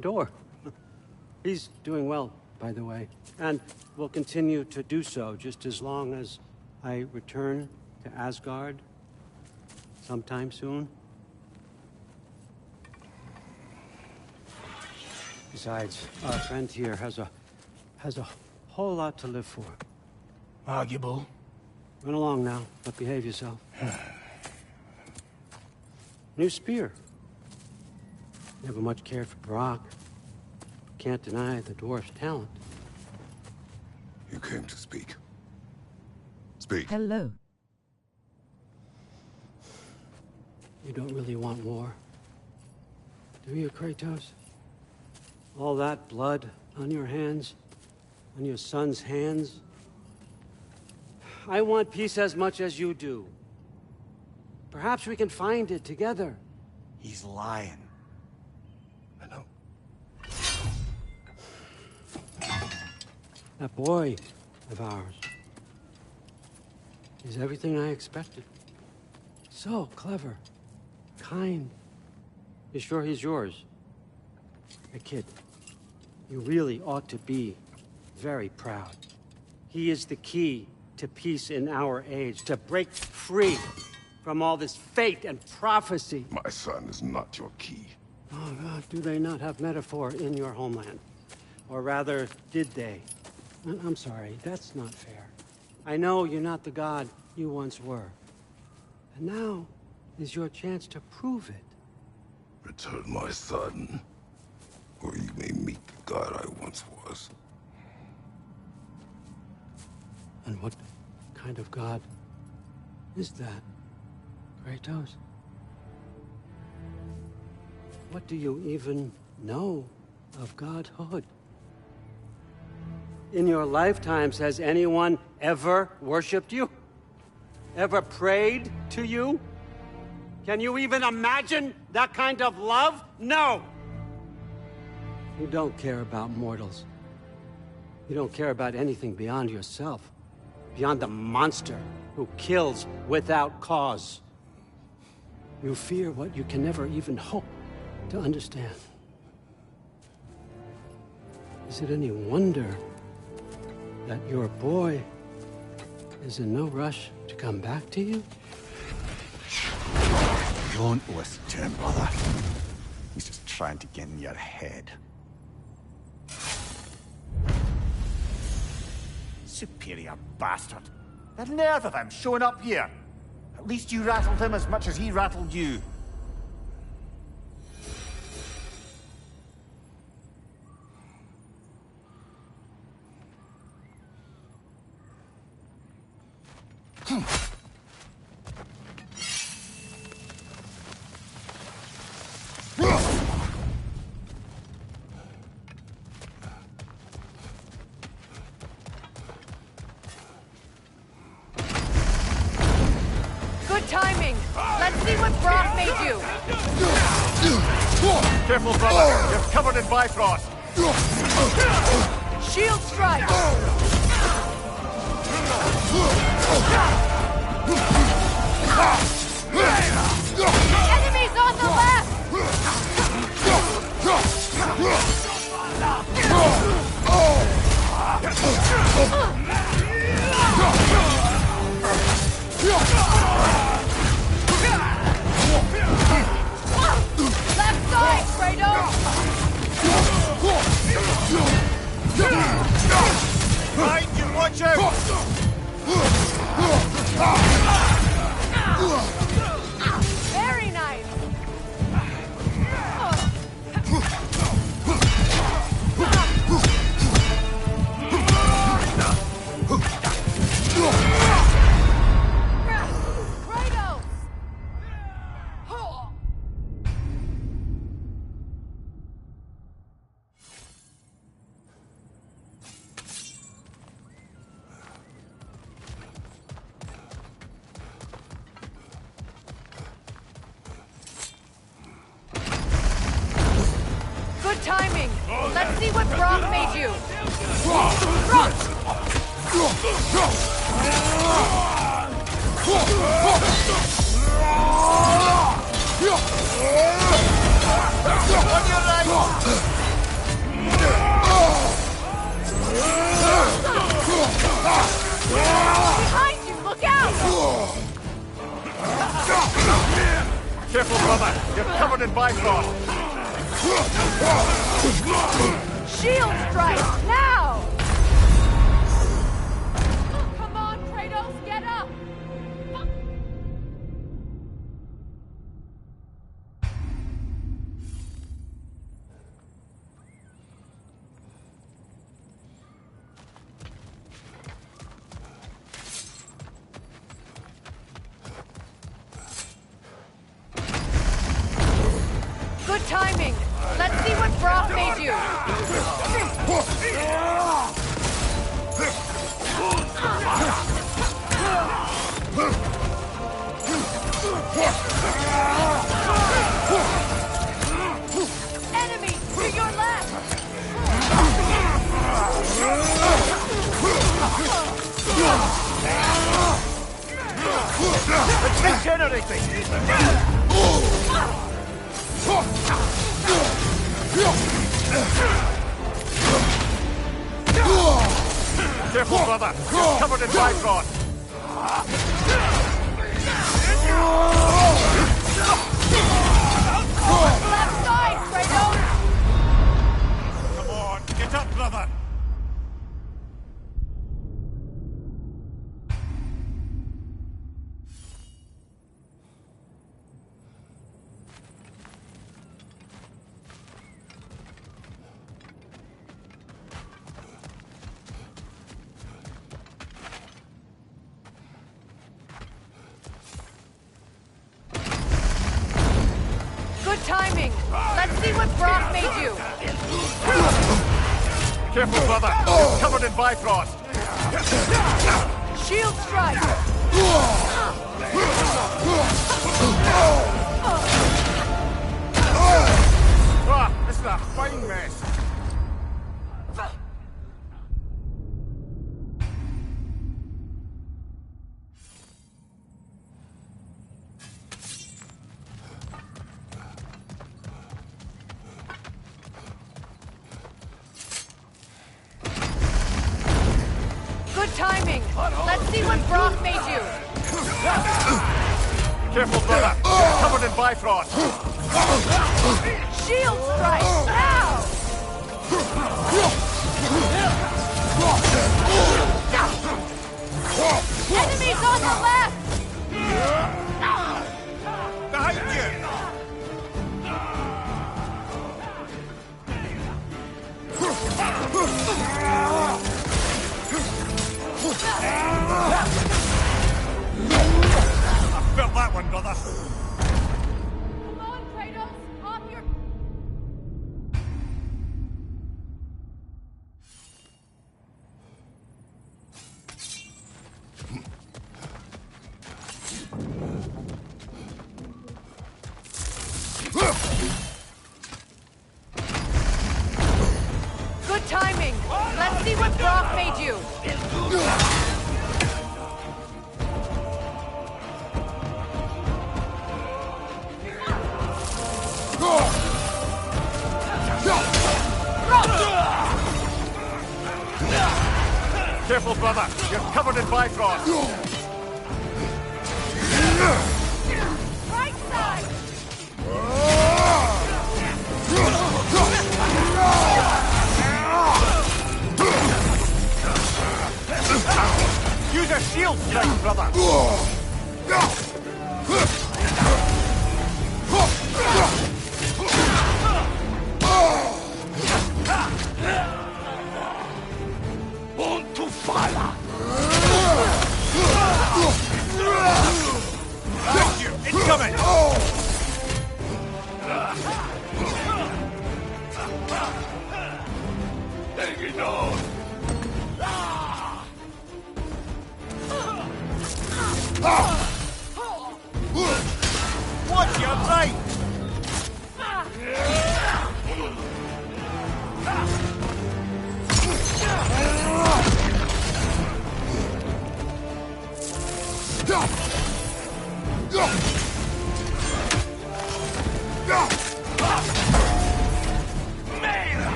door. He's doing well, by the way, and will continue to do so just as long as I return to Asgard sometime soon. Besides, our friend here has a whole lot to live for. Arguable. Run along now, but behave yourself. New spear. Never much cared for Brock. Can't deny the dwarf's talent. You came to speak. Speak. Hello. You don't really want war, do you, Kratos? All that blood on your hands, on your son's hands. I want peace as much as you do. Perhaps we can find it together. He's lying. I know. That boy of ours is everything I expected. So clever, kind. You sure he's yours? Hey, kid, you really ought to be very proud. He is the key to peace in our age, to break free from all this fate and prophecy. My son is not your key. Oh, God, do they not have metaphor in your homeland? Or rather, did they? I'm sorry, that's not fair. I know you're not the god you once were. And now is your chance to prove it. Return my son, or you may meet the god I once was. And what kind of god is that, Kratos? What do you even know of godhood? In your lifetimes, has anyone ever worshipped you? Ever prayed to you? Can you even imagine that kind of love? No! You don't care about mortals. You don't care about anything beyond yourself. Beyond the monster who kills without cause. You fear what you can never even hope to understand. Is it any wonder that your boy is in no rush to come back to you? Don't listen to him, brother. He's just trying to get in your head. Superior bastard. The nerve of him showing up here. At least you rattled him as much as he rattled you. Good timing. Let's see what Brock made you. Careful, brother. You're covered in Bifrost. Shield strike. Enemies on the left. Left side, Kratos. Behind you, watch out! Very nice. Kratos. Good timing. Let's see what Brock made you. Brock! On your right! covered in Bifrost! Shield strike, now! Come on, Kratos, get up! Good timing! Let's see what Brock made you! Enemy to your left! It's regenerating! Careful, brother! You're covered in Bifrost! Left side, Kratos! Come on, get up, brother! Good timing! Let's see what Brock made you! Careful, brother! You're covered in Bifrost! Shield strike! Ah, this is a fine mess! Good timing! Let's see what Brock made you! Careful, brother! You're covered in Bifrost! Shield strike! Now! Enemies on the left! Behind you! I felt that one, brother! Come on, Kratos! Off your... Good timing! Let's see what Brock made you! Careful, brother! You're covered in Bifrost! Right side! Use a shield strike, brother! On to fire! Thank you! It's coming! Hanging on! Watch your right!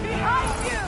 Behind you!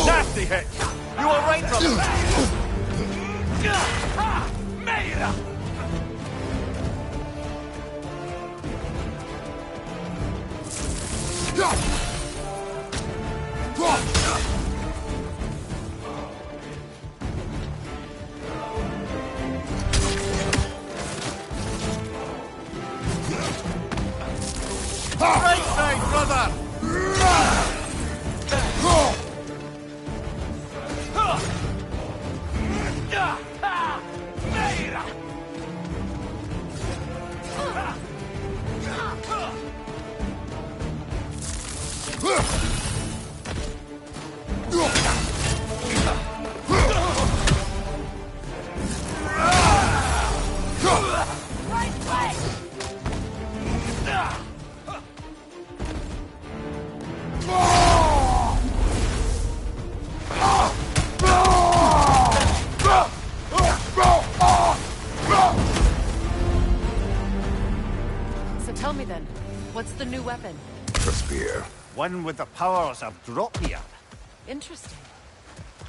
Nasty hit! You all right, brother? Right side, brother! So tell me then, what's the new weapon? A spear. One with the powers of drop here. Interesting.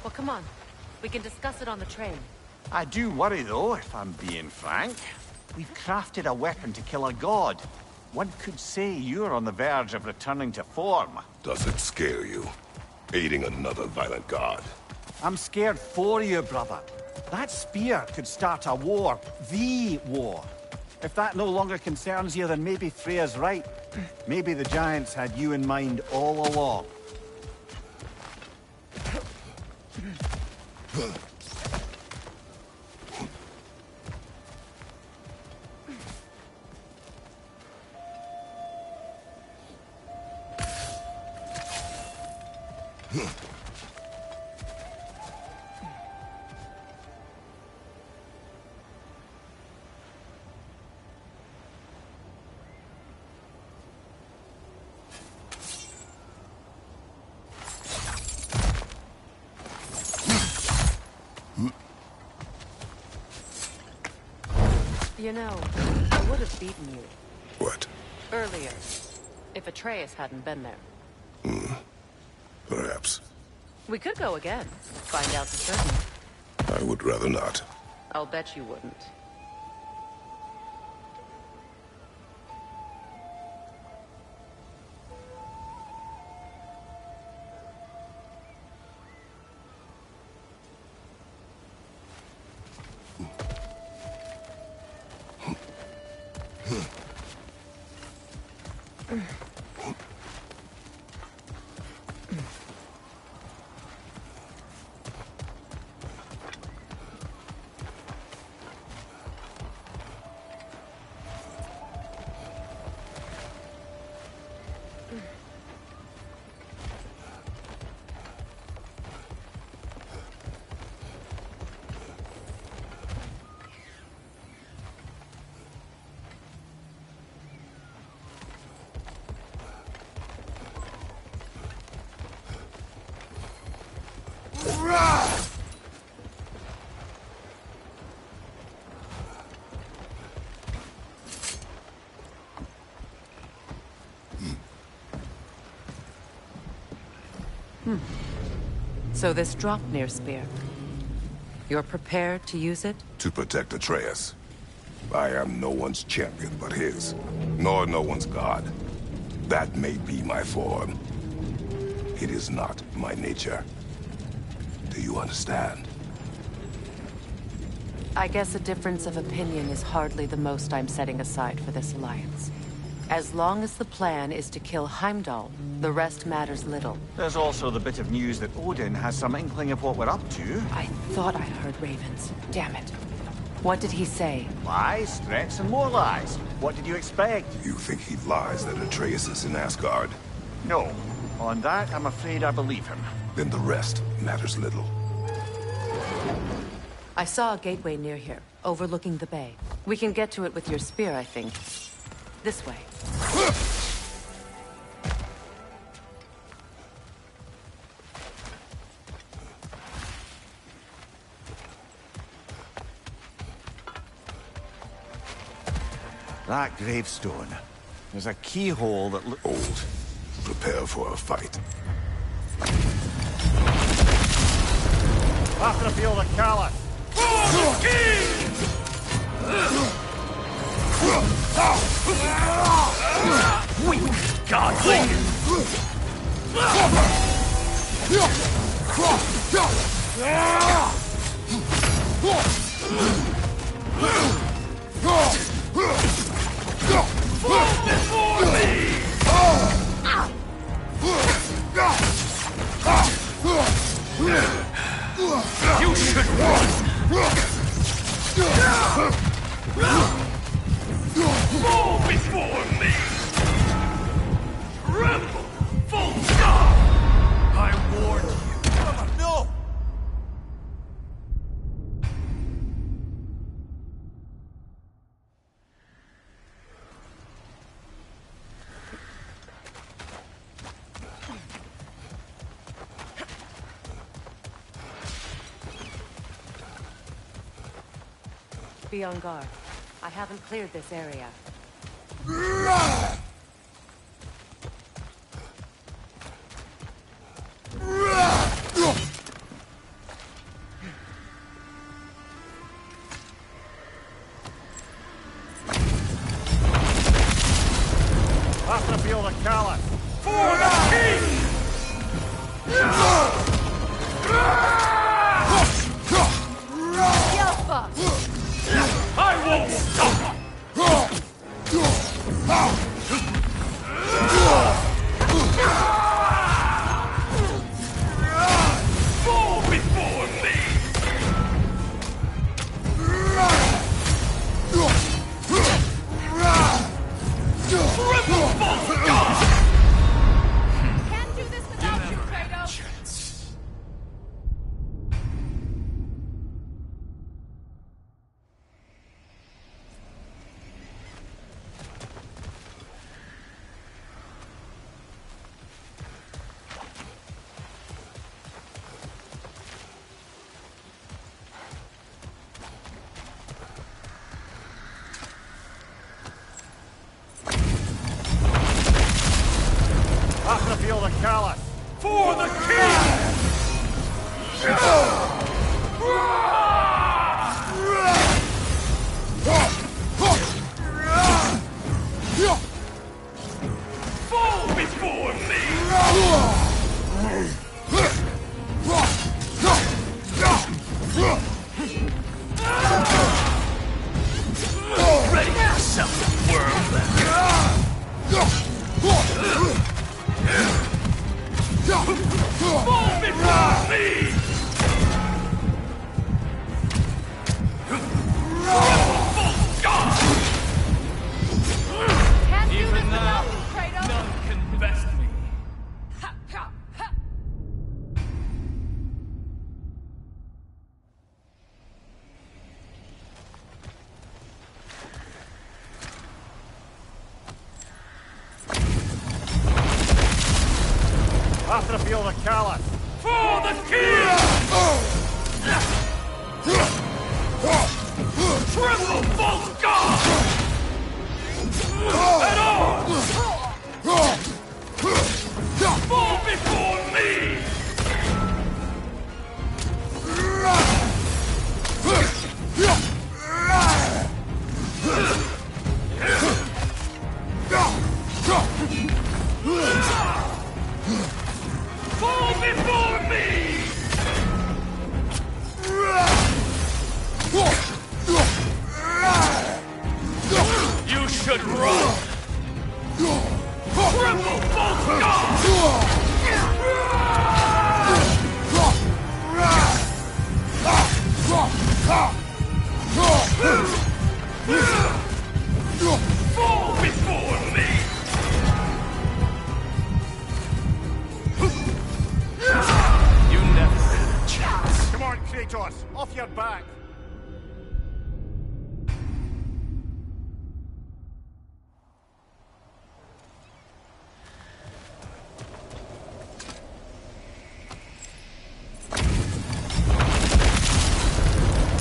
Well, come on. We can discuss it on the train. I do worry, though, if I'm being frank. We've crafted a weapon to kill a god. One could say you're on the verge of returning to form. Does it scare you? Aiding another violent god. I'm scared for you, brother. That spear could start a war. The war. If that no longer concerns you, then maybe Freya's right. Maybe the Giants had you in mind all along. You know, I would have beaten you What? earlier, if Atreus hadn't been there. Perhaps. We could go again, find out for certain. I would rather not. I'll bet you wouldn't. So this Draupnir spear, you're prepared to use it? To protect Atreus. I am no one's champion but his, nor no one's god. That may be my form. It is not my nature. Do you understand? I guess a difference of opinion is hardly the most I'm setting aside for this alliance. As long as the plan is to kill Heimdall, the rest matters little. There's also the bit of news that Odin has some inkling of what we're up to. I thought I heard ravens. Damn it. What did he say? Lies, threats, and more lies. What did you expect? You think he lies that Atreus is in Asgard? No. On that, I'm afraid I believe him. Then the rest matters little. I saw a gateway near here, overlooking the bay. We can get to it with your spear, I think. This way. That gravestone. There's a keyhole that looks Old. prepare for a fight. After the field of Callus. For the king! Weak godling! Fall before me! You should run! Fall before me! Tremble, Volstar! I warned you. No! Be on guard. I haven't cleared this area. After the field of Callus. For the king! I won't stop! Fall before me! Triple Volstar! Can't do this without you, Kratos! After the field of Callus. For the king! Fall before me! Ready yourself, Fall before me! Can't do this Even without now, you, Kratos! none can best me. Ha, ha, ha. After the field of Callus. For the king! Triple Volstar! At arms! Fall before me! Fall before me! You should run! Triple Volstar! Fall before me! You never had a chance. Come on, Kratos. Off your back.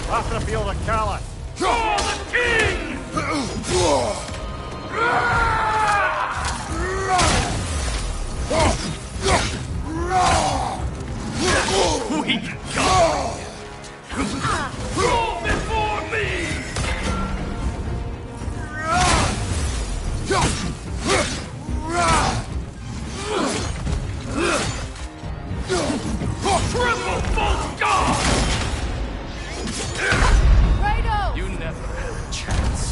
After the field of Callus. For the king! weak god! Fall before me! Triple false god! Kratos! You never had a chance.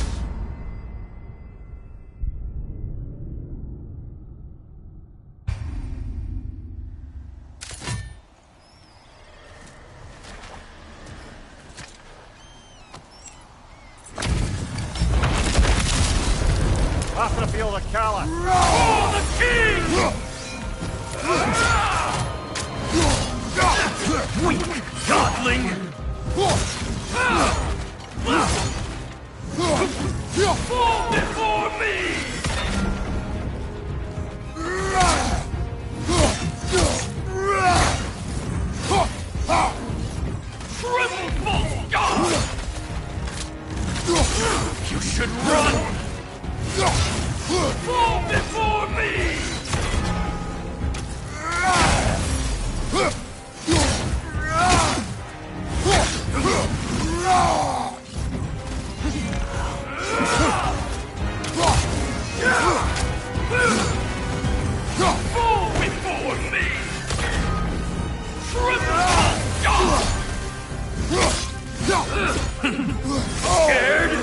After feel the Kala. For the king! Weak godling! Fall before me! Triple false god! You should run! Fall before me! Fall before me! Triple god! Scared?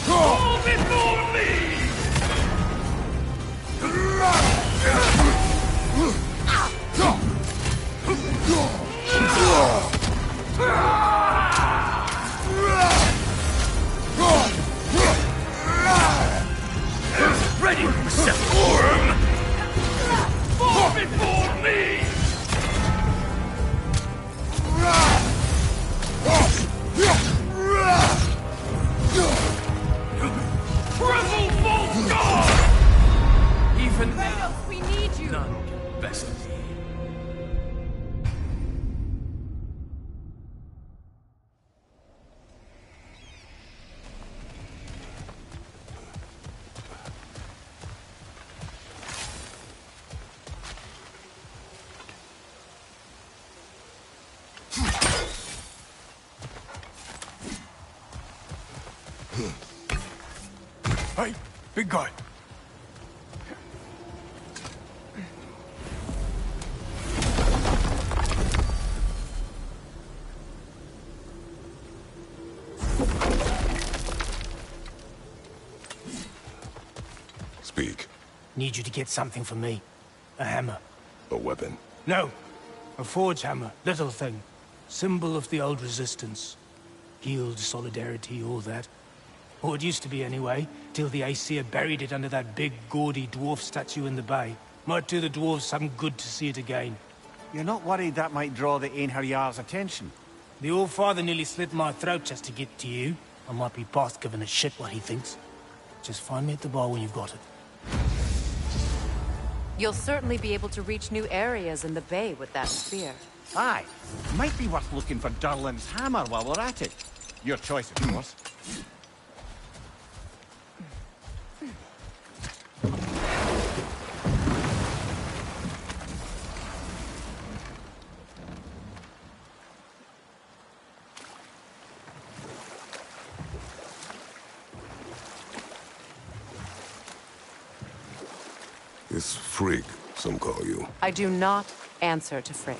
Fall before me! Ready to accept form! Fall before me! Triple false god! Even now, Kratos, we need you! none can best me. Hey, big guy. Speak. Need you to get something for me. A hammer. A weapon. No. A forge hammer. Little thing. Symbol of the old resistance. Guild, solidarity, all that. Or it used to be anyway, till the Aesir buried it under that big, gaudy dwarf statue in the bay. Might do the dwarves some good to see it again. You're not worried that might draw the Einherjar's attention? The All-Father nearly slit my throat just to get to you. I might be past giving a shit what he thinks. Just find me at the bar when you've got it. You'll certainly be able to reach new areas in the bay with that spear. Aye. Might be worth looking for Durlin's hammer while we're at it. Your choice, of course. It's Frigg, some call you. I do not answer to Frigg.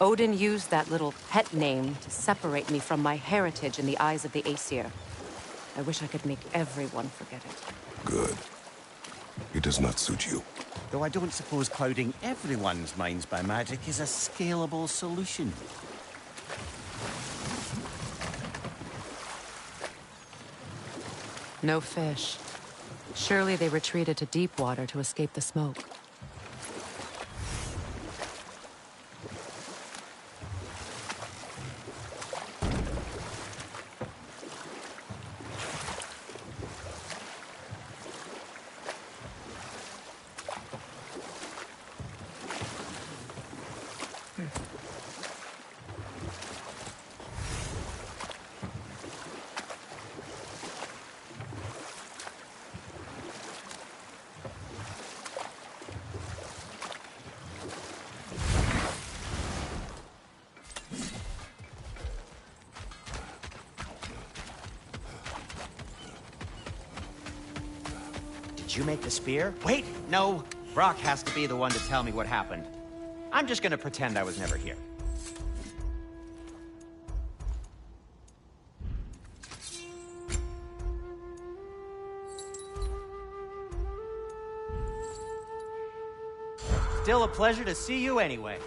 Odin used that little pet name to separate me from my heritage in the eyes of the Aesir. I wish I could make everyone forget it. Good. It does not suit you. Though I don't suppose clouding everyone's minds by magic is a scalable solution. No fish. Surely they retreated to deep water to escape the smoke. you make the spear? Wait, no. Brock has to be the one to tell me what happened. I'm just gonna pretend I was never here. Still a pleasure to see you anyway.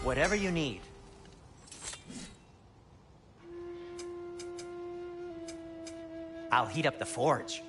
Whatever you need. I'll heat up the forge.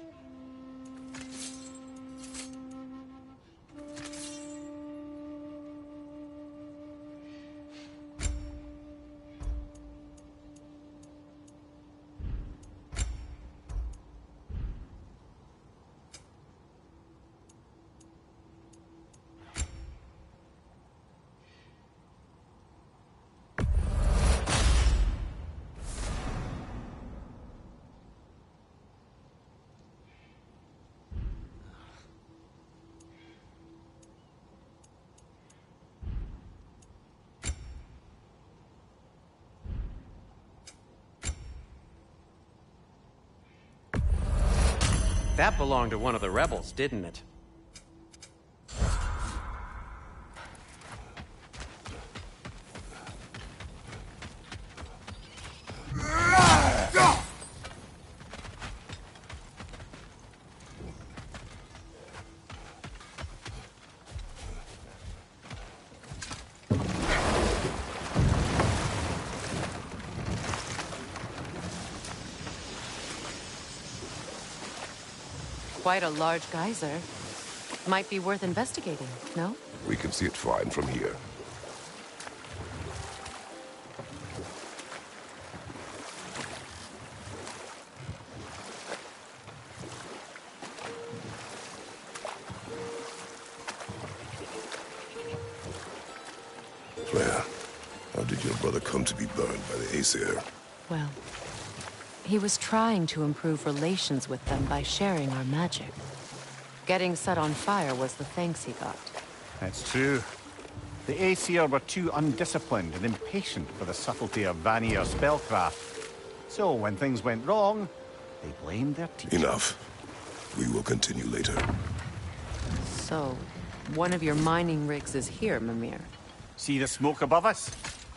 That belonged to one of the rebels, didn't it? Quite a large geyser. Might be worth investigating, no? We can see it fine from here. Freya, how did your brother come to be burned by the Aesir? Well, he was trying to improve relations with them by sharing our magic. Getting set on fire was the thanks he got. That's true. The Aesir were too undisciplined and impatient for the subtlety of Vanir spellcraft. So when things went wrong, they blamed their teacher. Enough. We will continue later. So, one of your mining rigs is here, Mimir. See the smoke above us?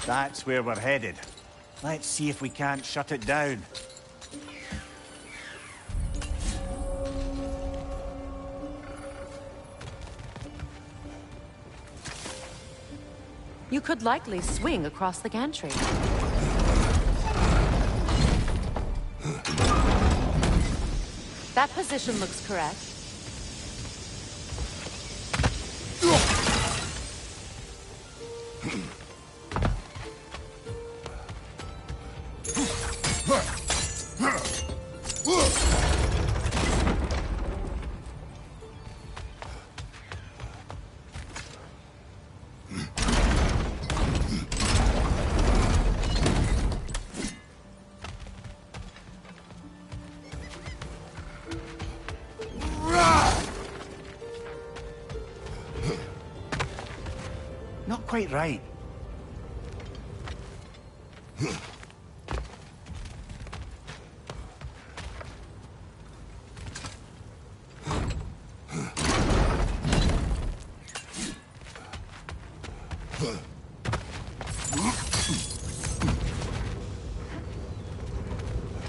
That's where we're headed. Let's see if we can't shut it down. You could likely swing across the gantry. That position looks correct. Not quite right.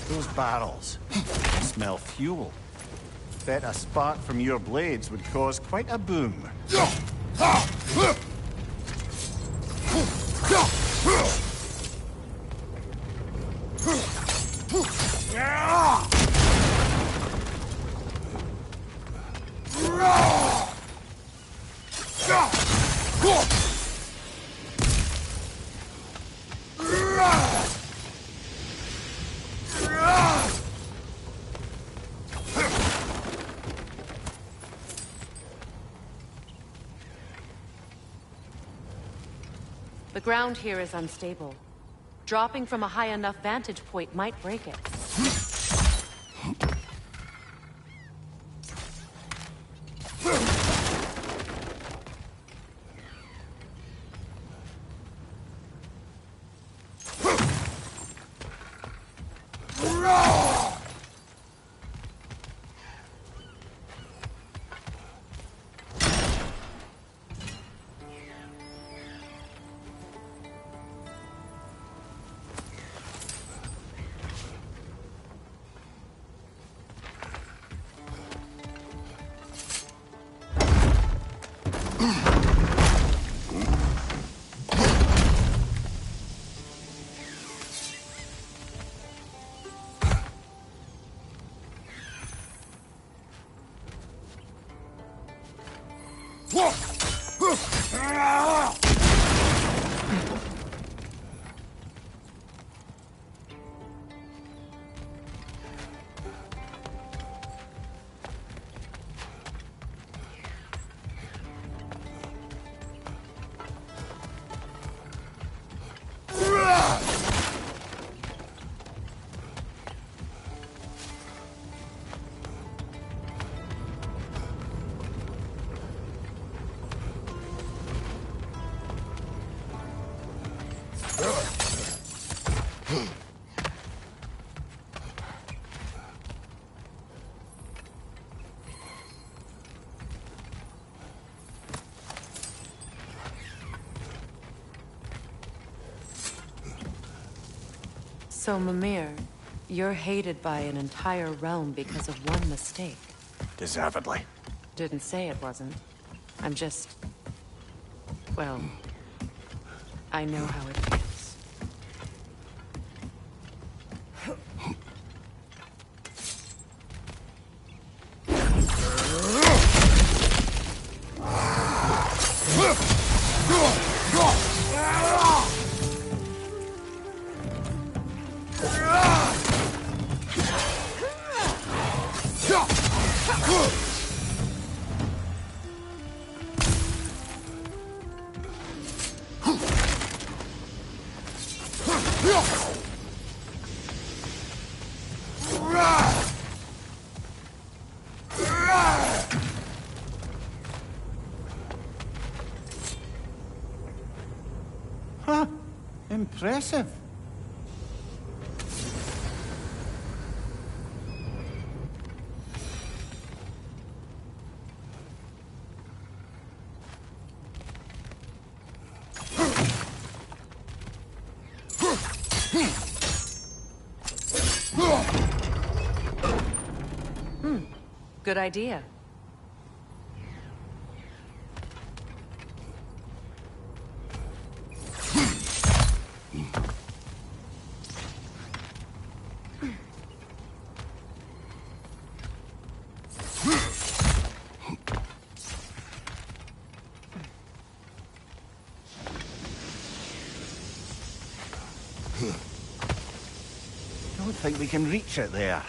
Those barrels smell fuel. Bet a spark from your blades would cause quite a boom. The ground here is unstable. Dropping from a high enough vantage point might break it. So, Mimir, you're hated by an entire realm because of one mistake. Deservedly. Didn't say it wasn't. I'm just... well... I know how it feels. Huh. Impressive. Good idea. I don't think we can reach it there.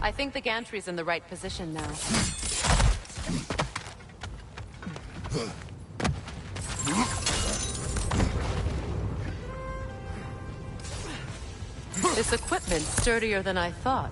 I think the gantry's in the right position now. This equipment's sturdier than I thought.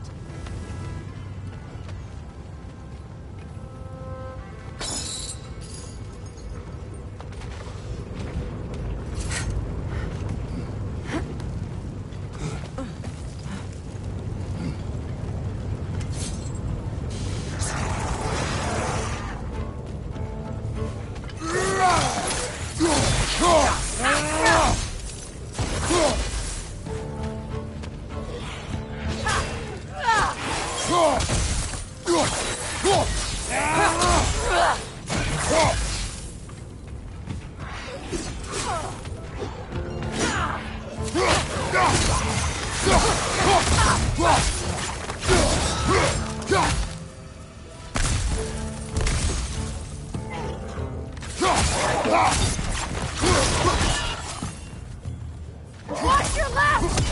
Watch your left!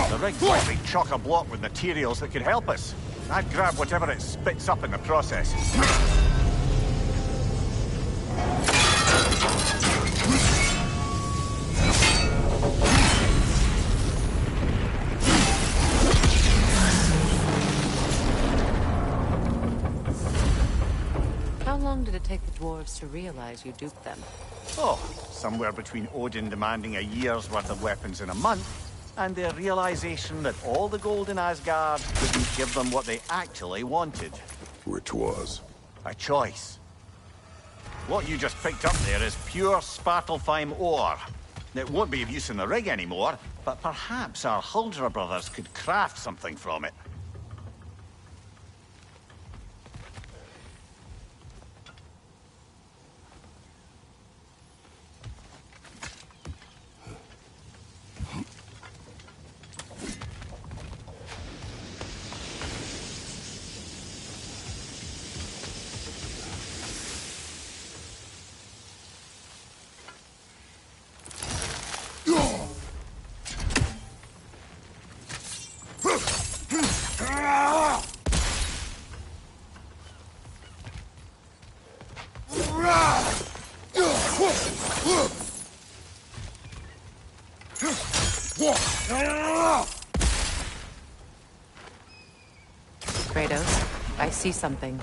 The rig might be chock-a-block with materials that could help us. I'd grab whatever it spits up in the process. long did it take the dwarves to realize you duped them? Oh, somewhere between Odin demanding a year's worth of weapons in a month, and their realization that all the gold in Asgard didn't give them what they actually wanted. Which was? A choice. What you just picked up there is pure Svartalfheim ore. It won't be of use in the rig anymore, but perhaps our Huldra brothers could craft something from it. Kratos, I see something.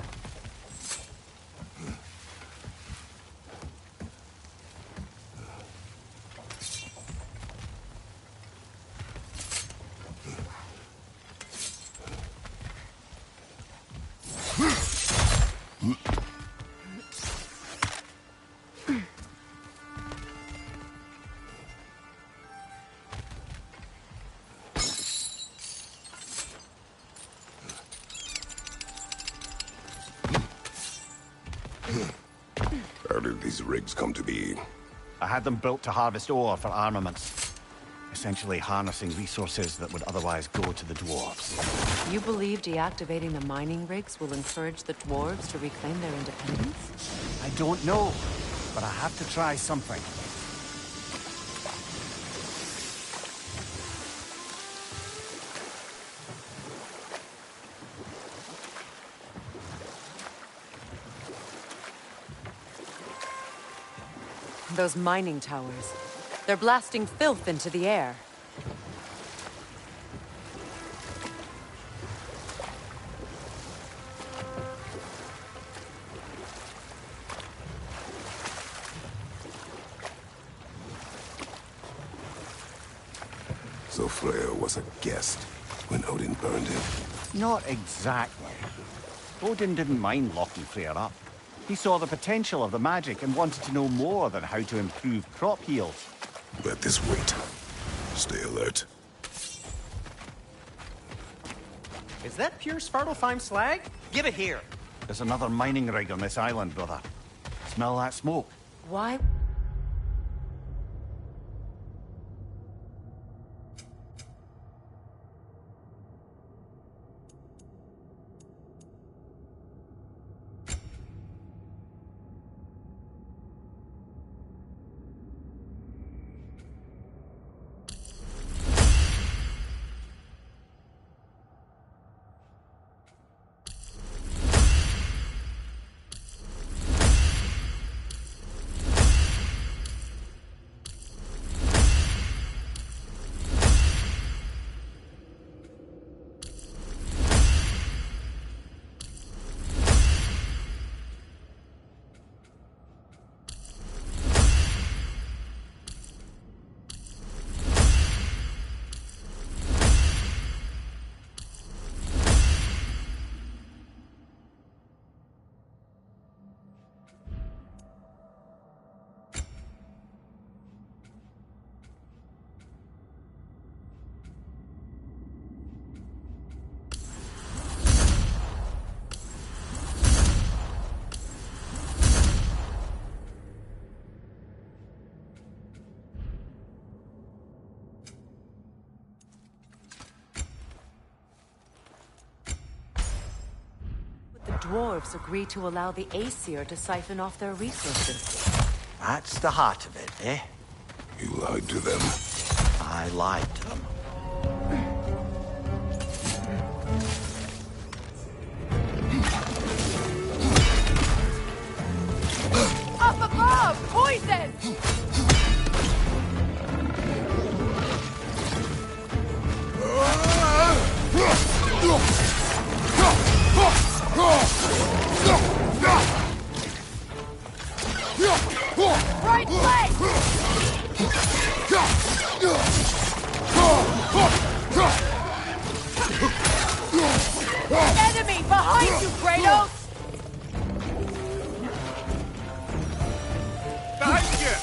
How did these rigs come to be? I had them built to harvest ore for armaments. Essentially harnessing resources that would otherwise go to the dwarves. You believe deactivating the mining rigs will encourage the dwarves to reclaim their independence? I don't know, but I have to try something. Those mining towers. They're blasting filth into the air. So Freya was a guest when Odin burned him? Not exactly. Odin didn't mind locking Freyr up. He saw the potential of the magic and wanted to know more than how to improve crop yields. Let this wait. Stay alert. Is that pure Svartalfheim slag? Give it here. There's another mining rig on this island, brother. Smell that smoke? Why? Dwarves agree to allow the Aesir to siphon off their resources. That's the heart of it, eh? You lied to them. I lied to them. Up above! Poison! Right leg! Enemy behind you, Kratos! Behind you!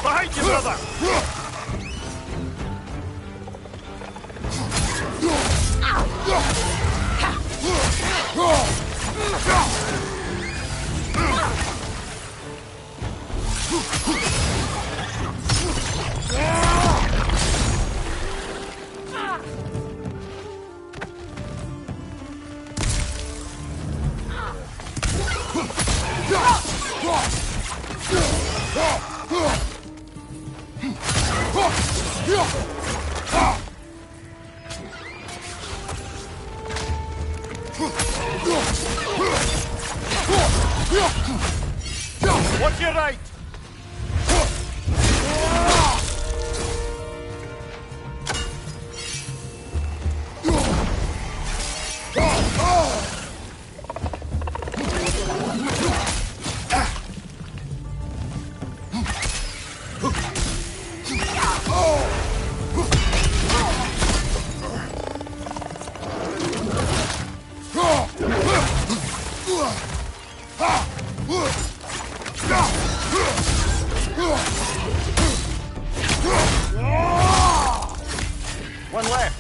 Behind you, brother! Watch your right! One left.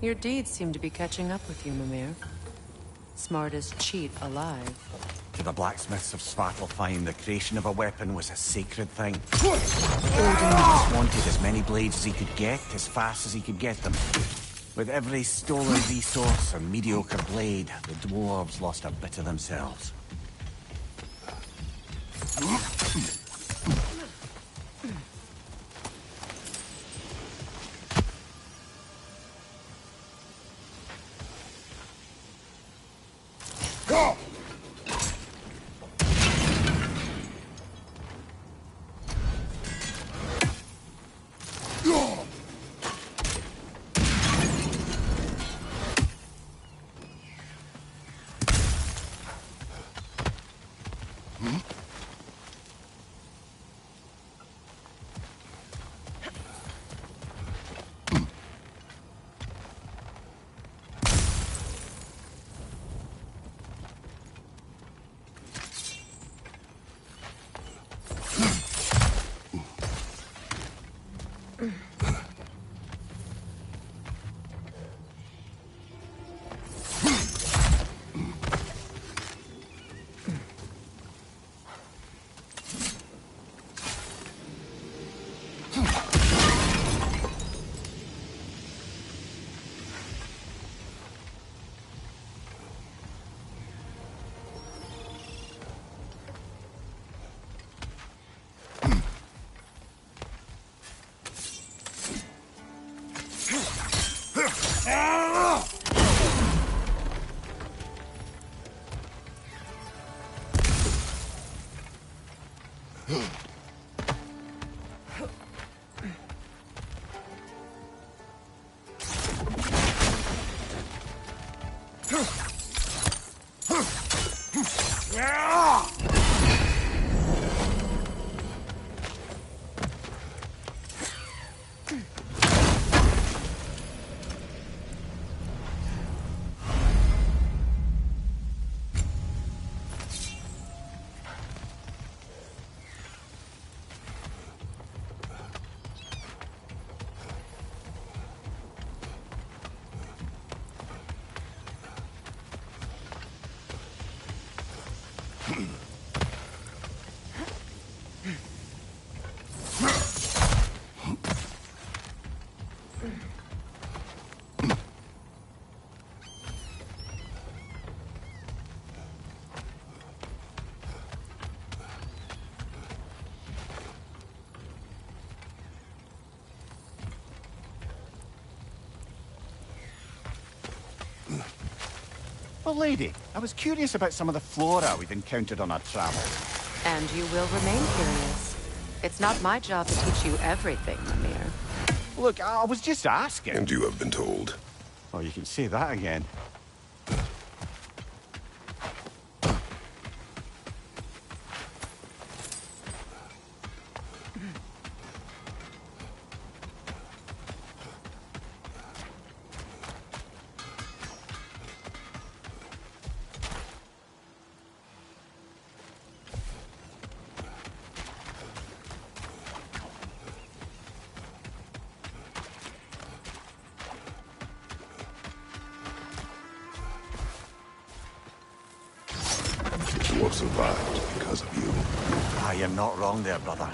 Your deeds seem to be catching up with you, Mimir. Smartest cheat alive. To the blacksmiths of Svartalfheim, the creation of a weapon was a sacred thing. Odin just wanted as many blades as he could get, as fast as he could get them. With every stolen resource or mediocre blade, the dwarves lost a bit of themselves. Well, lady, I was curious about some of the flora we've encountered on our travels. And you will remain curious. It's not my job to teach you everything, Mimir. Look, I was just asking. And you have been told. Oh, you can say that again. You have survived because of you. Ah, you're not wrong there, brother.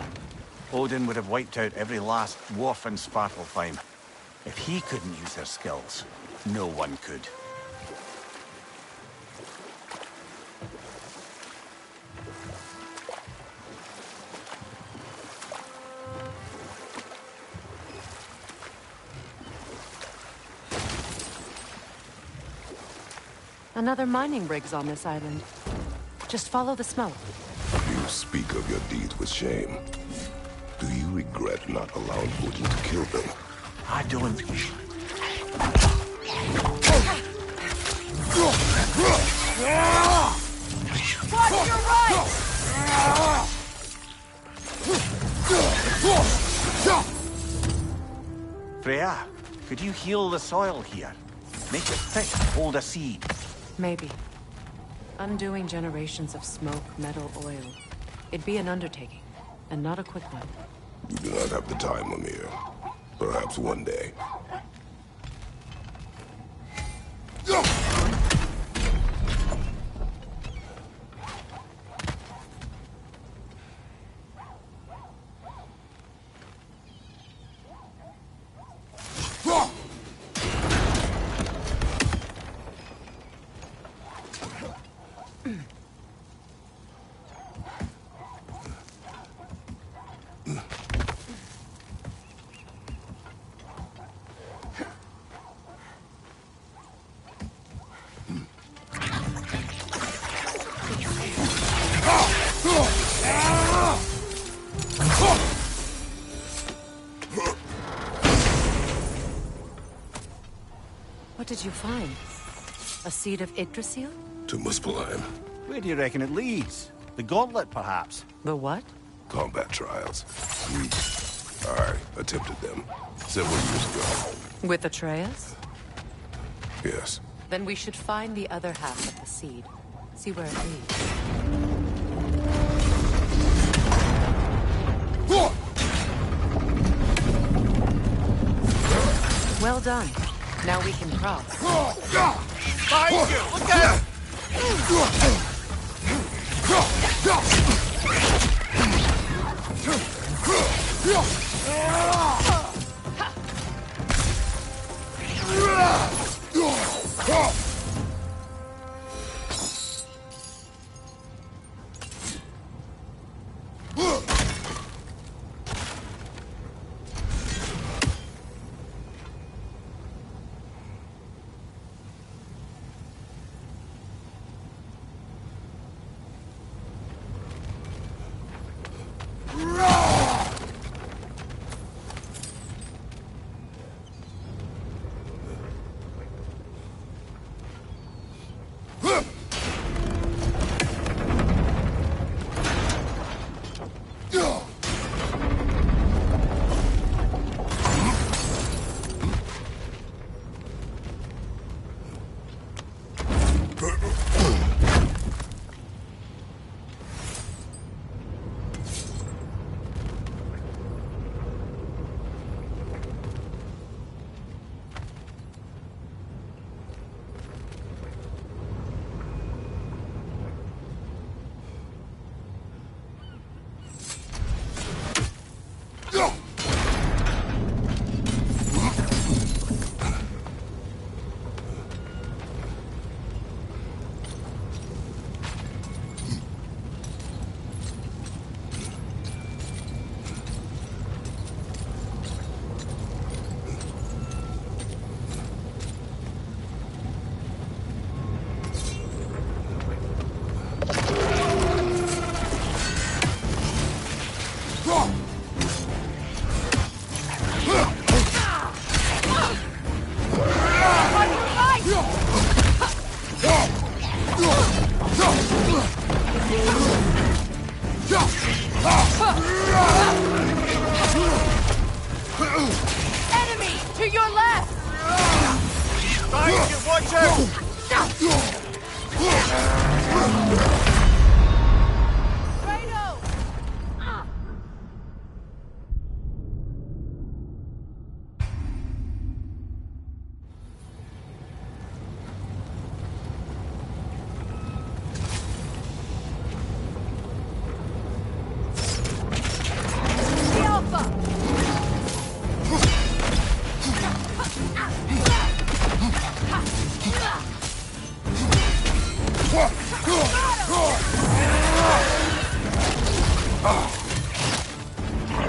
Odin would have wiped out every last dwarf in Svartalfheim. If he couldn't use their skills, no one could. Another mining rig's on this island. Just follow the smoke. You speak of your deeds with shame. Do you regret not allowing Odin to kill them? I don't. Watch your right! Freya, could you heal the soil here? Make it fit, hold a seed. Maybe. Undoing generations of smoke, metal, oil. It'd be an undertaking, and not a quick one. You do not have the time, Mimir. Perhaps one day. What did you find? A seed of Yggdrasil? To Muspelheim. Where do you reckon it leads? The gauntlet, perhaps? The what? Combat trials. I attempted them several years ago. With Atreus? Yes. Then we should find the other half of the seed. See where it leads. Well done. Now we can cross. Behind you! Look out!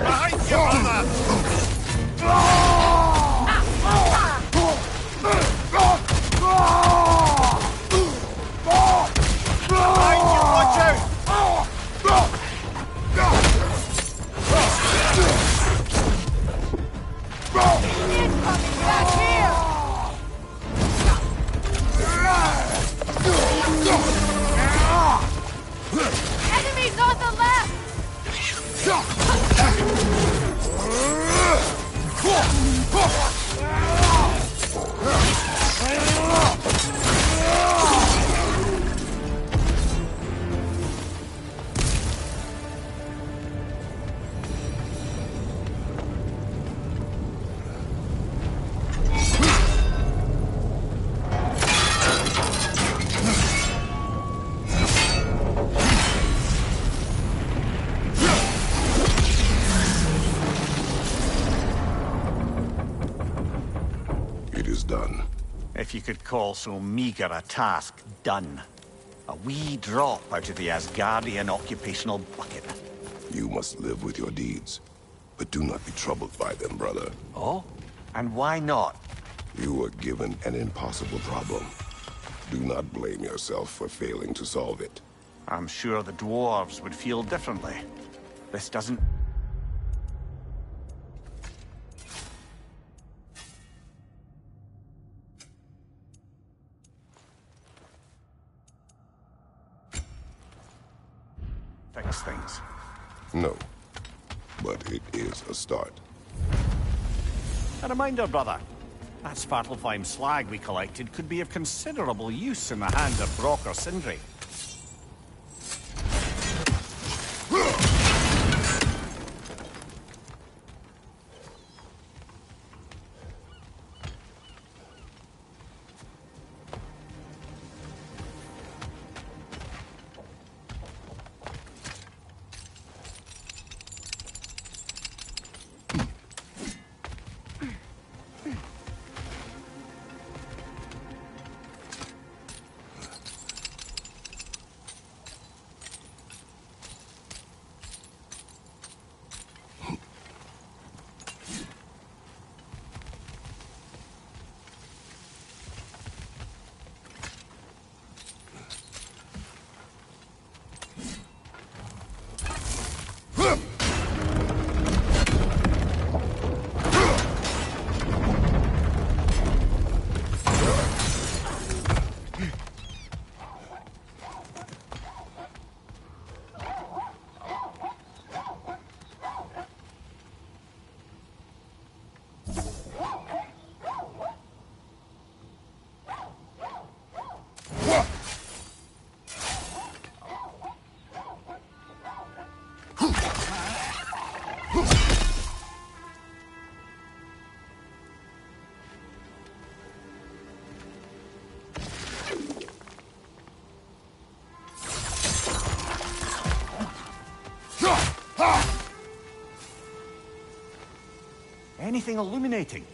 Behind you, brother! Behind you, watch out! Incoming back here! Enemies on the left! It is done. If you could call so meager a task done. A wee drop out of the Asgardian occupational bucket. You must live with your deeds, but do not be troubled by them, brother. Oh? And why not? You were given an impossible problem. Do not blame yourself for failing to solve it. I'm sure the dwarves would feel differently. This doesn't... fix things. No, but it is a start. A reminder, brother. That Svartalfheim slag we collected could be of considerable use in the hands of Brock or Sindri. Anything illuminating?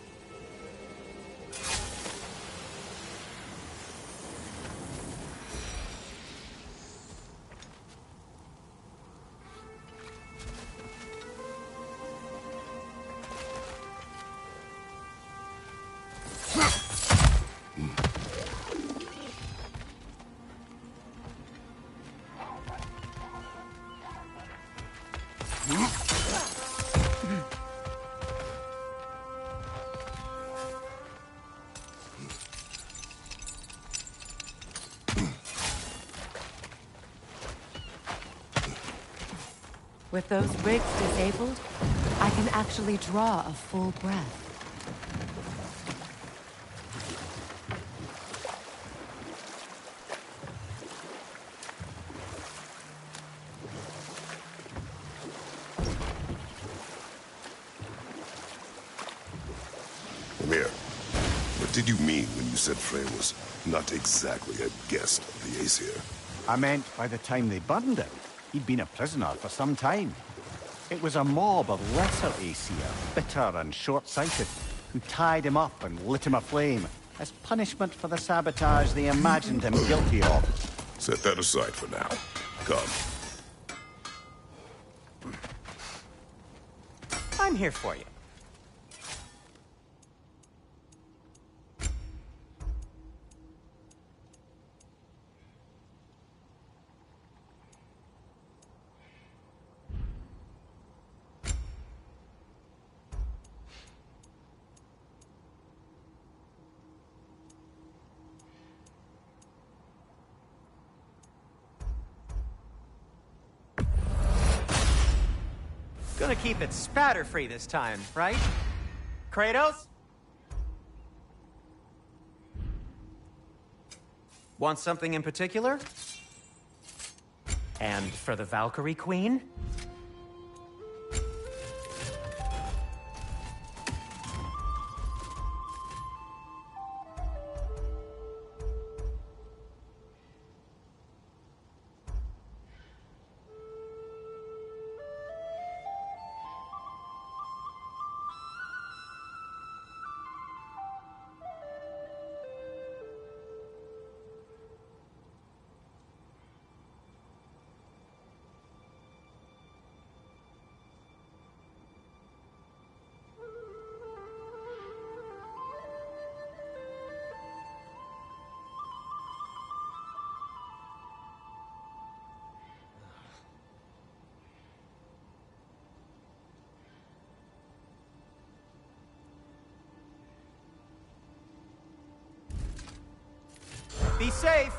With those rigs disabled, I can actually draw a full breath. Amir, what did you mean when you said Frey was not exactly a guest of the Aesir? I meant by the time they burned him, he'd been a prisoner for some time. It was a mob of lesser Aesir, bitter and short-sighted, who tied him up and lit him aflame as punishment for the sabotage they imagined him guilty of. Set that aside for now. Come. I'm here for you. Gonna keep it spatter-free this time, right? Kratos? Want something in particular? And for the Valkyrie Queen? Be safe!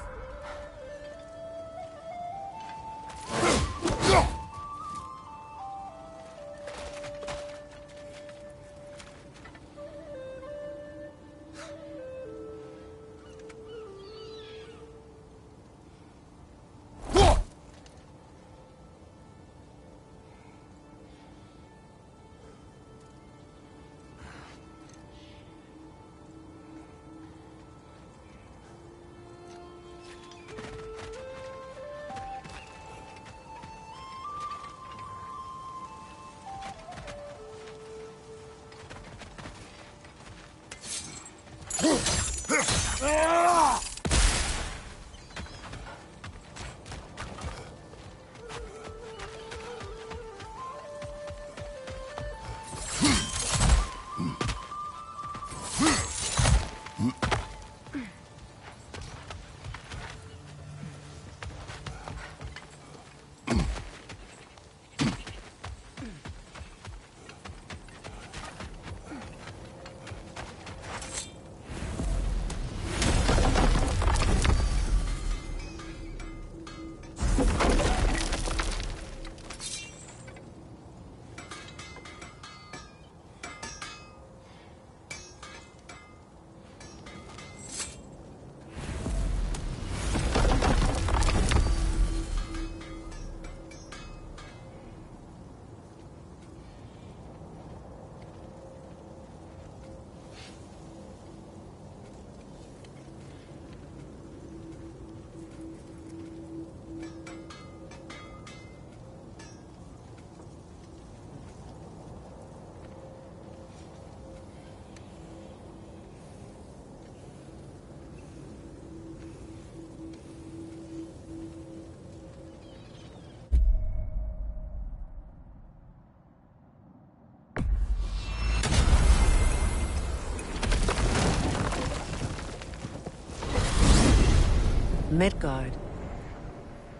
Midgard.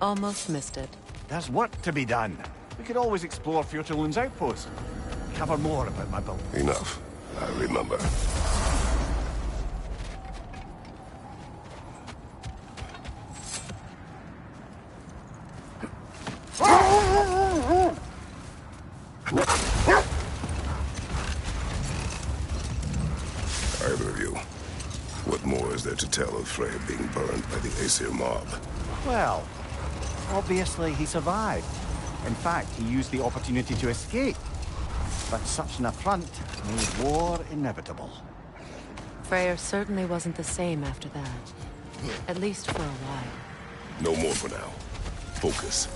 Almost missed it. There's work to be done. We could always explore Fjotun's outpost. Cover more about my build. Enough. I remember. Either of you. What more is there to tell of Frey being burned by the Aesir mob? Well, obviously he survived. In fact, he used the opportunity to escape. But such an affront made war inevitable. Freyr certainly wasn't the same after that. At least for a while. No more for now. Focus.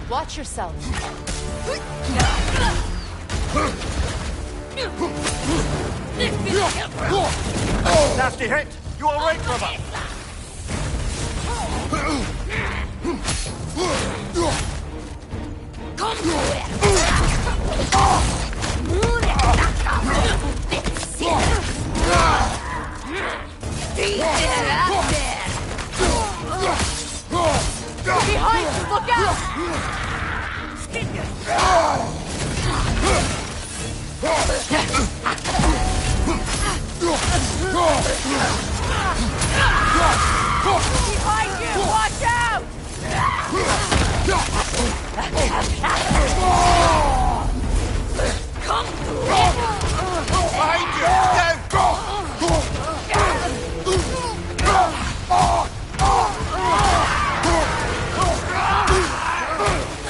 Watch yourself. Nasty hit! You all right, brother? Behind you! Look out! Behind you! Watch out! Behind you! Down! Behind you!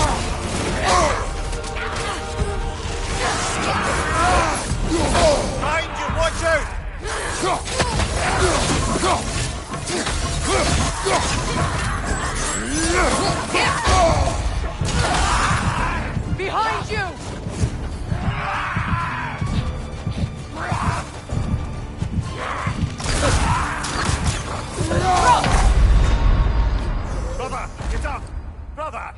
Down! Behind you! Watch out! Behind you! Brother! Get up! Brother!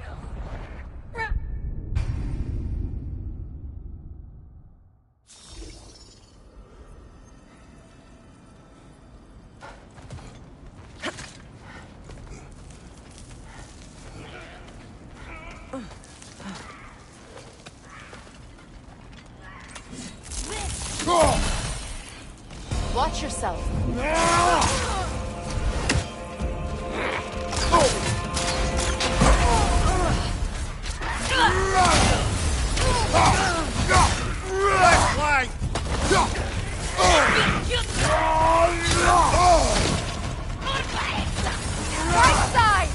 Watch yourself. Left flank! Right side!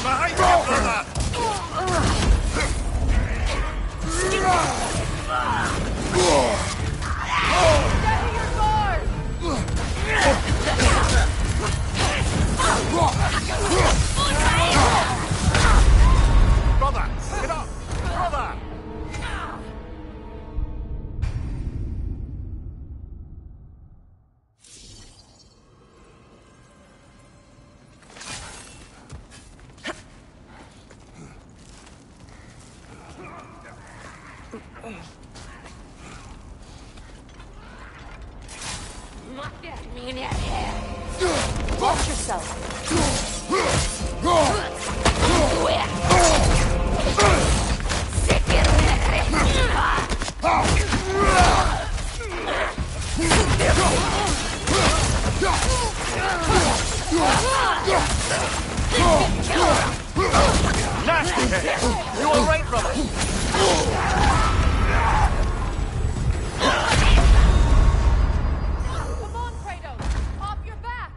Behind you, brother! Steady your guard! Brother! Get up! Brother! Watch yourself. Nasty hit! You all right, brother? Come on, Kratos! Off your back!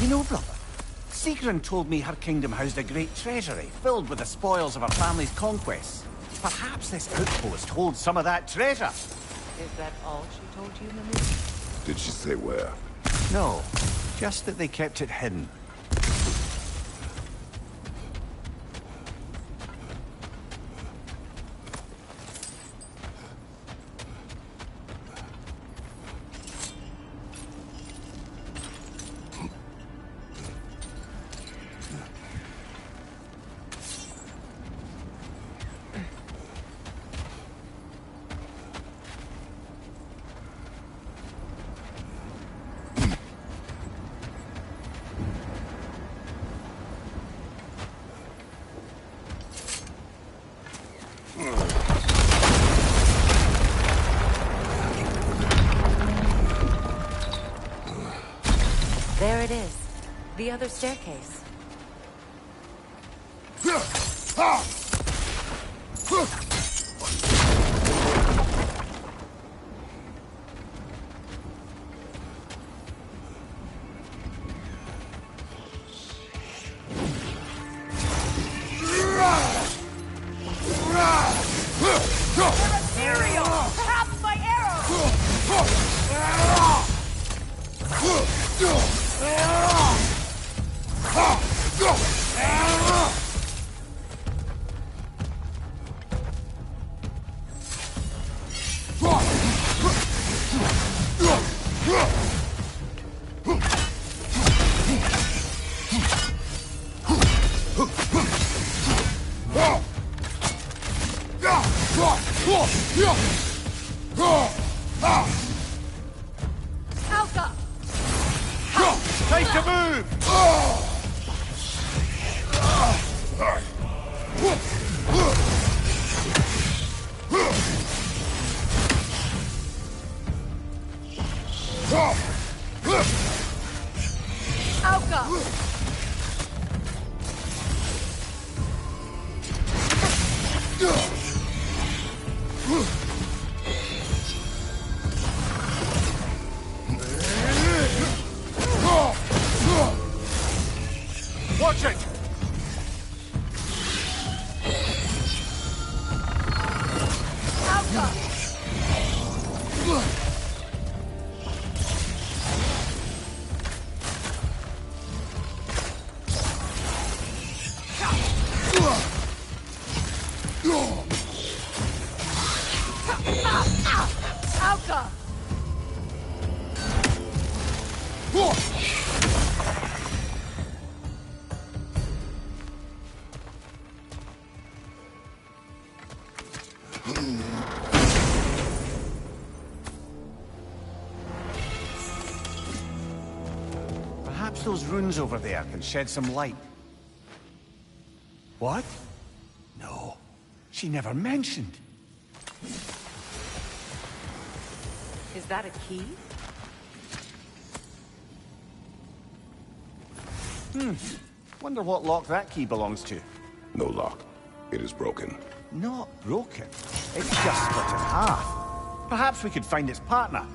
You know, brother, Sigrun told me her kingdom housed a great treasury filled with the spoils of her family's conquests. Perhaps this outpost holds some of that treasure. Is that all she told you, Mimir? Did she say where? No, just that they kept it hidden. There it is. The other staircase. Material! Half my arrows! Alka! Time to move! Alka! Watch it! Alka! Alka! Perhaps those runes over there can shed some light. What? No, she never mentioned. Is that a key? Wonder what lock that key belongs to. No lock. It is broken. Not broken. It's just split in half. Perhaps we could find its partner.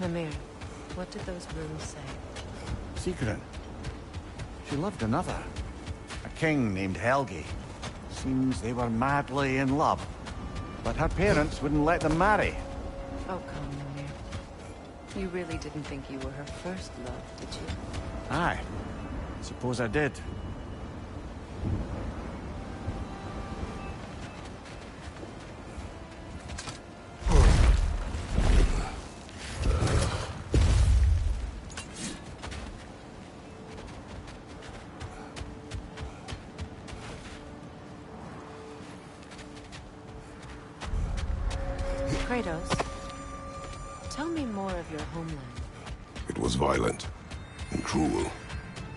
Mimir, what did those runes say? Sigrun. She loved another. A king named Helgi. Seems they were madly in love. But her parents wouldn't let them marry. Oh, come, Mimir. You really didn't think you were her first love, did you? Aye. Suppose I did. Kratos, tell me more of your homeland. It was violent and cruel.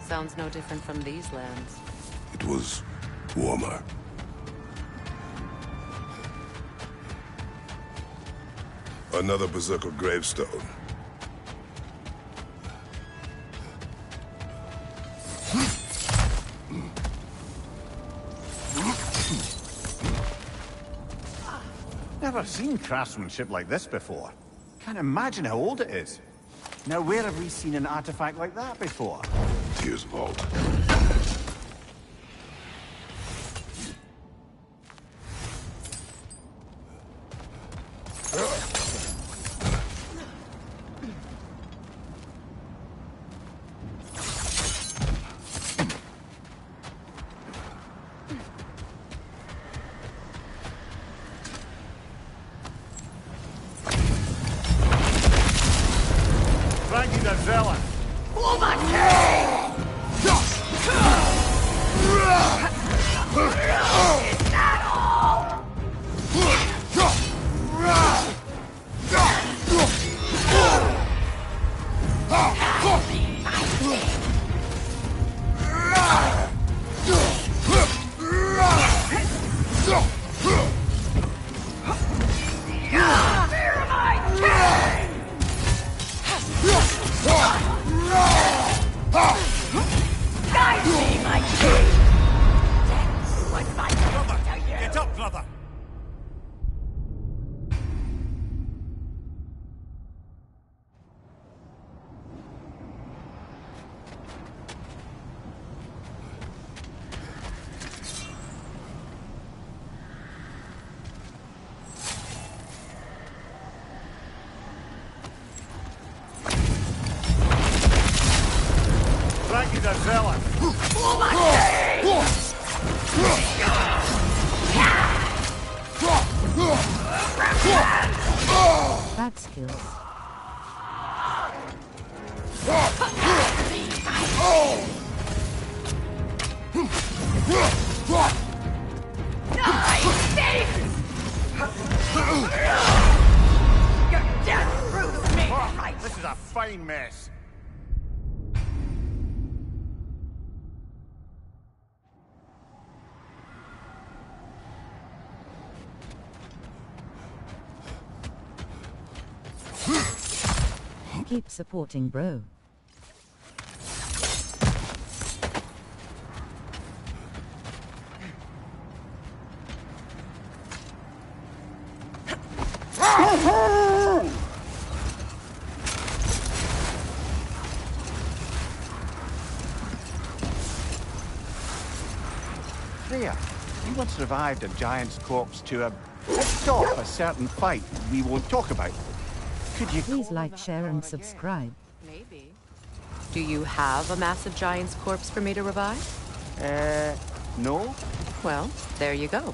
Sounds no different from these lands. It was warmer. Another Berserker gravestone. Never seen craftsmanship like this before. Can't imagine how old it is. Now, where have we seen an artifact like that before? Tyr's vault. That skills. This is a fine mess. Keep supporting, bro. Freya, you once revived a giant's corpse to stop a certain fight we won't talk about. Could you Please like, share, and subscribe. Maybe. Do you have a massive giant's corpse for me to revive? No? Well, there you go.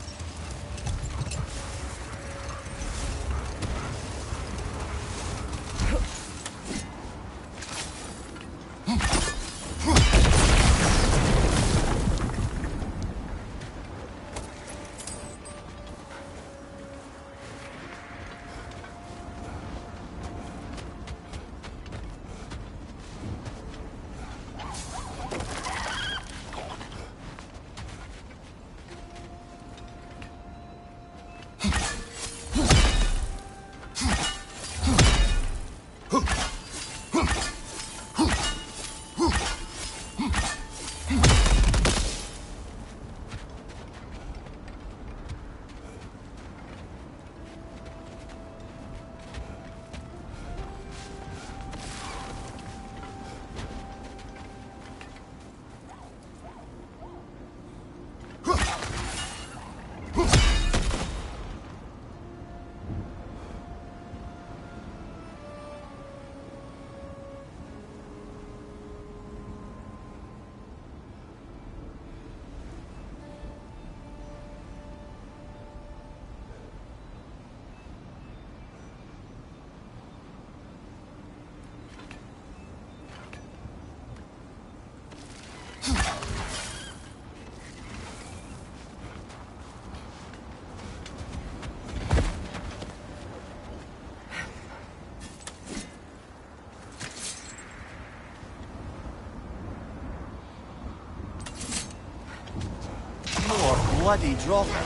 bloody dropper.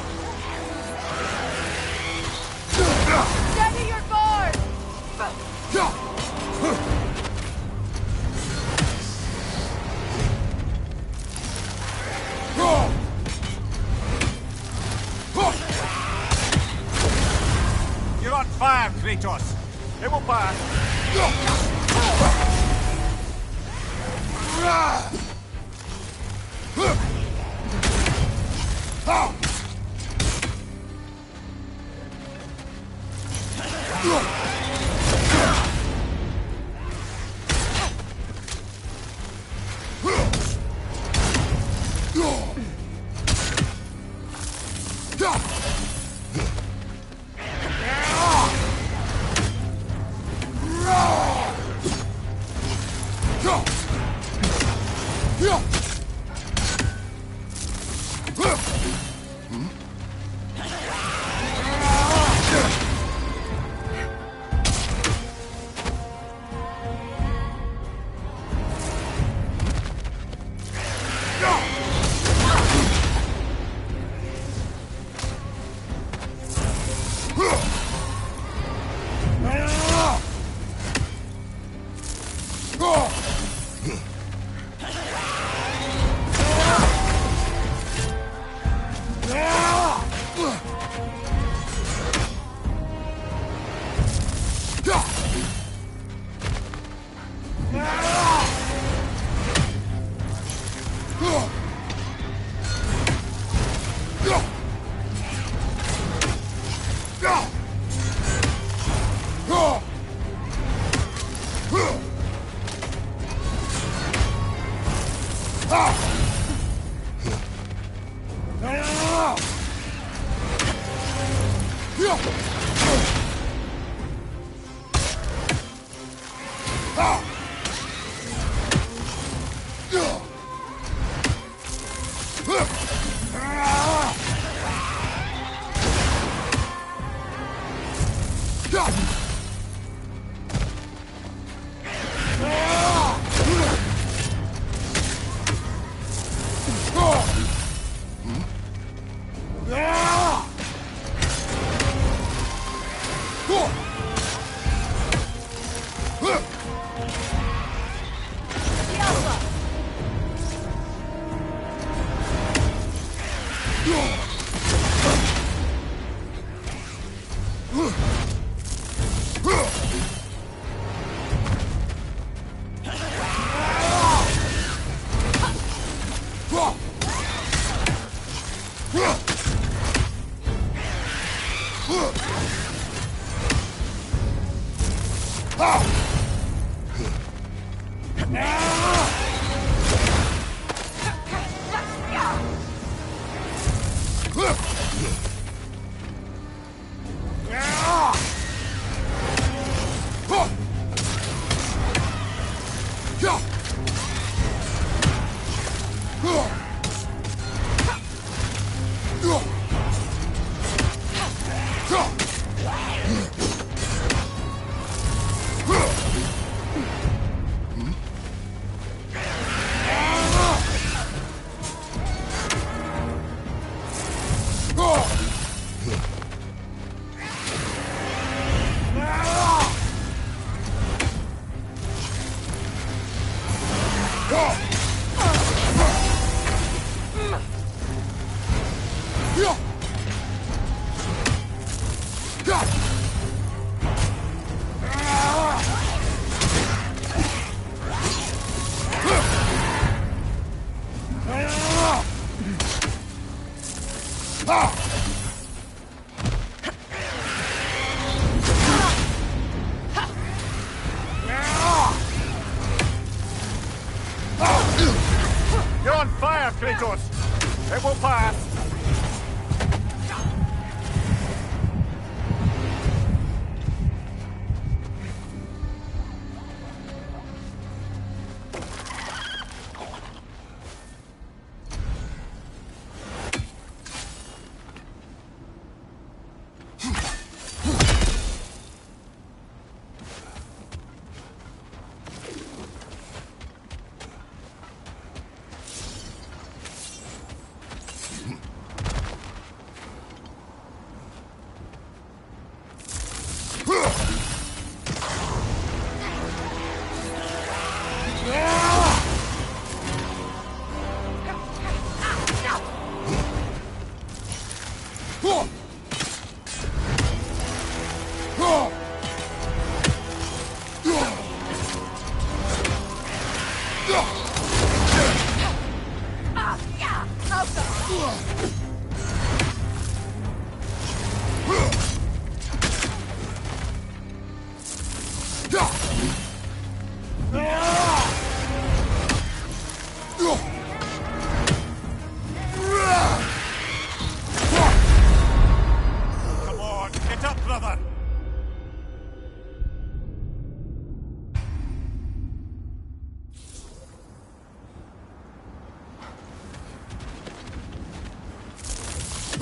Steady your guard! You're on fire, Kratos. It will pass.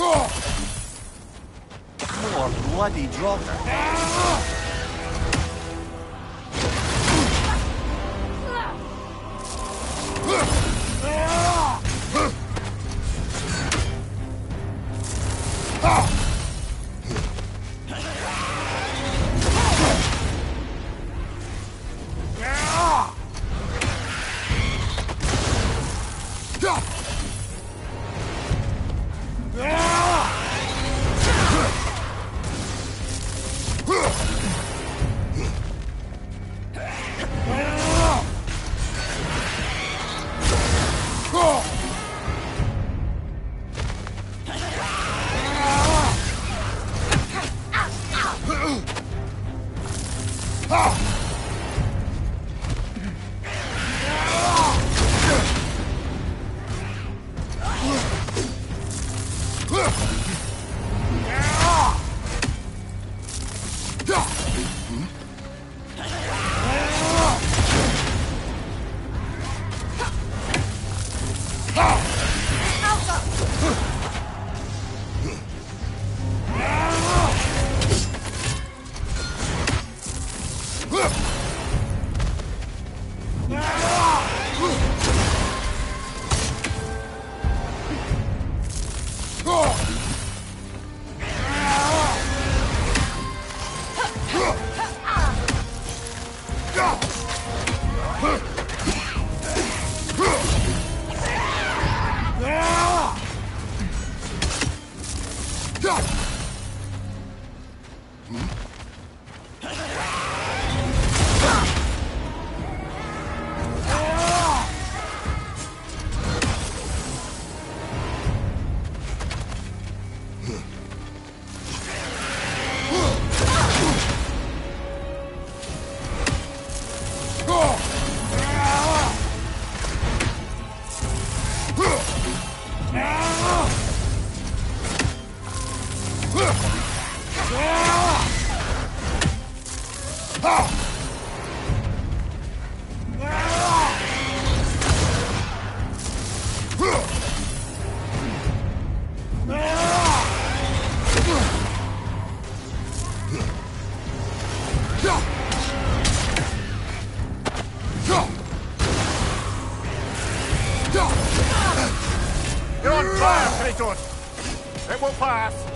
More bloody Draugr. You're on fire, Kratos! It will pass!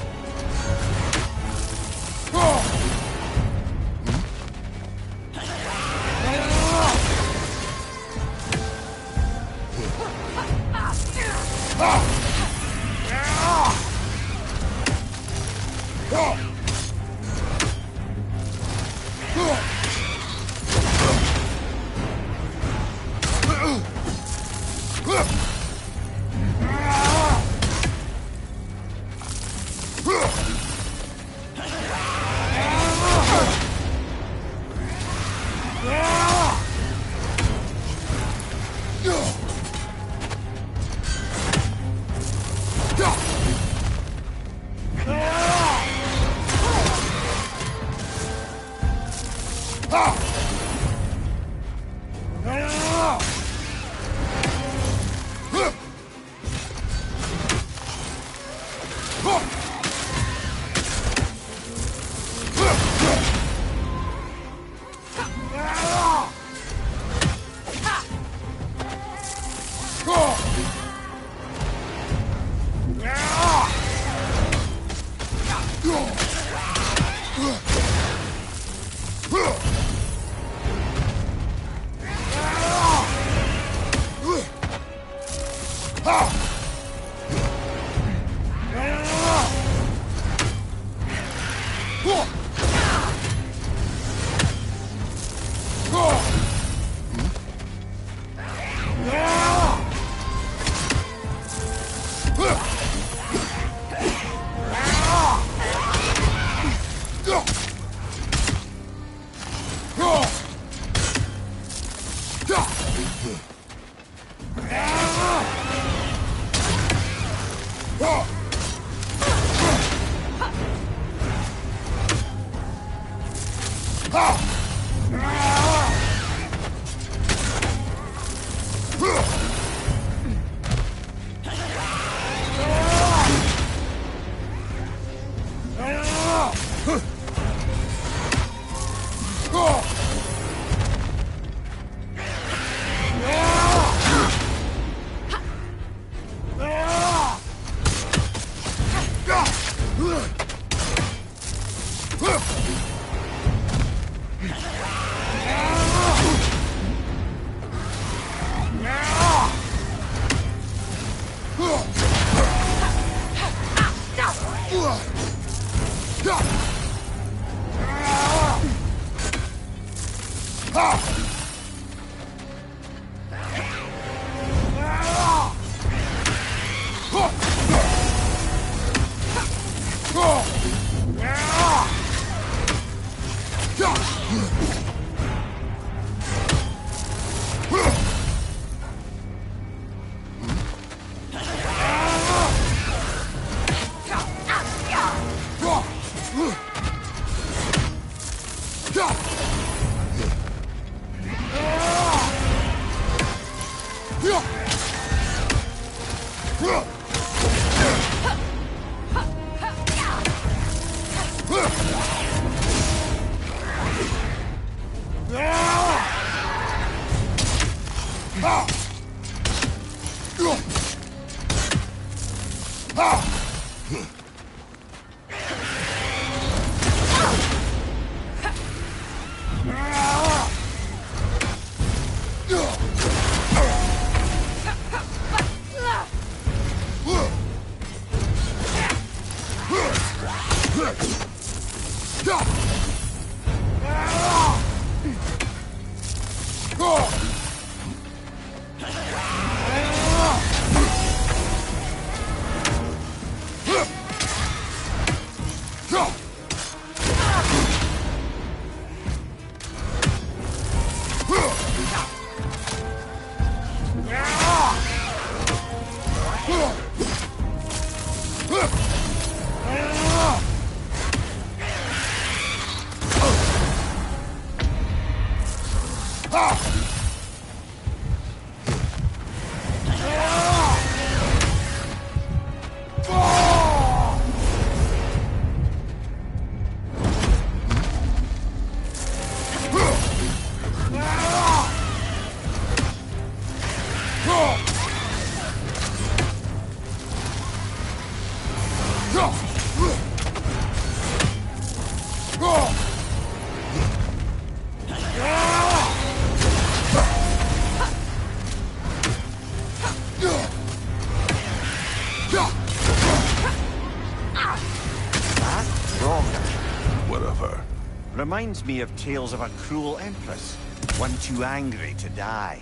Reminds me of tales of a cruel empress, one too angry to die.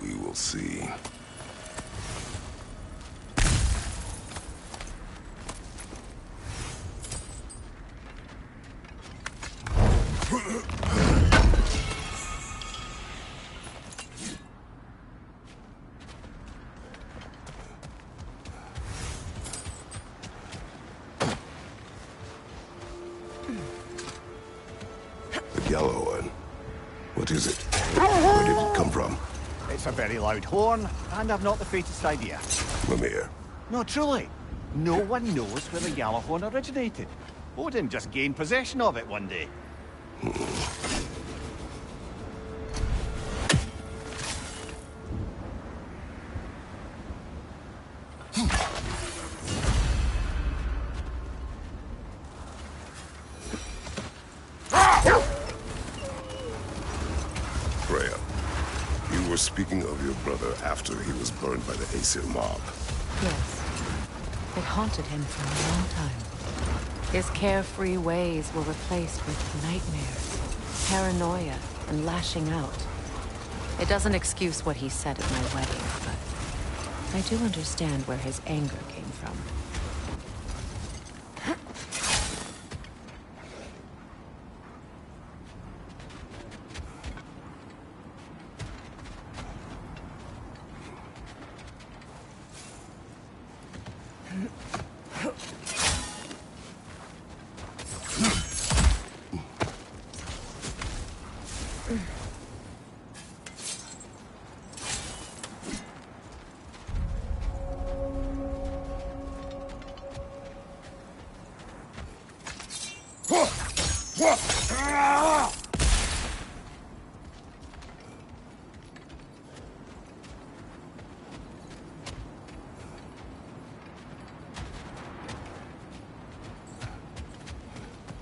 We will see. Yellow one. What is it? Where did it come from? It's a very loud horn, and I've not the faintest idea. Mimir. No, truly. No one knows where the Yellowhorn originated. Odin just gained possession of it one day. Freya, you were speaking of your brother after he was burned by the Aesir mob. Yes. It haunted him for a long time. His carefree ways were replaced with nightmares, paranoia, and lashing out. It doesn't excuse what he said at my wedding, but I do understand where his anger came from.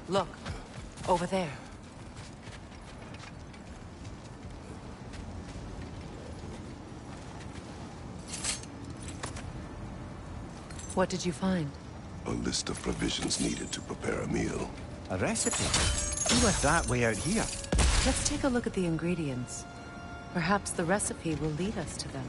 Look, over there. What did you find? A list of provisions needed to prepare a meal. A recipe? You left that way out here. Let's take a look at the ingredients. Perhaps the recipe will lead us to them.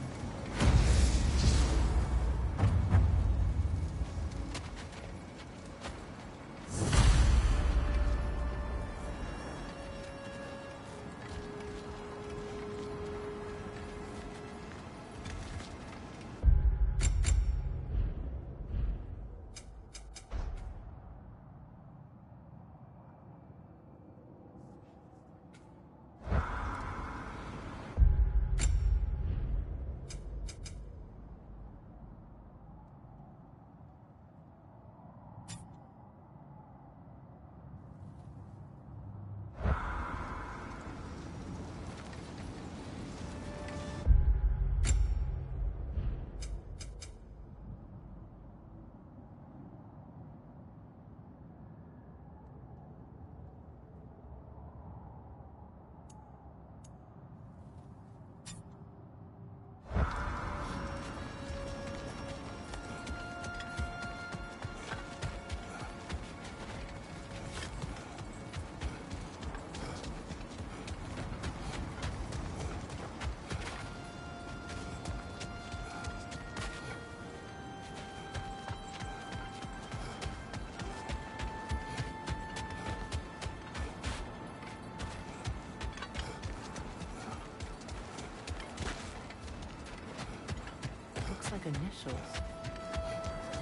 Like initials.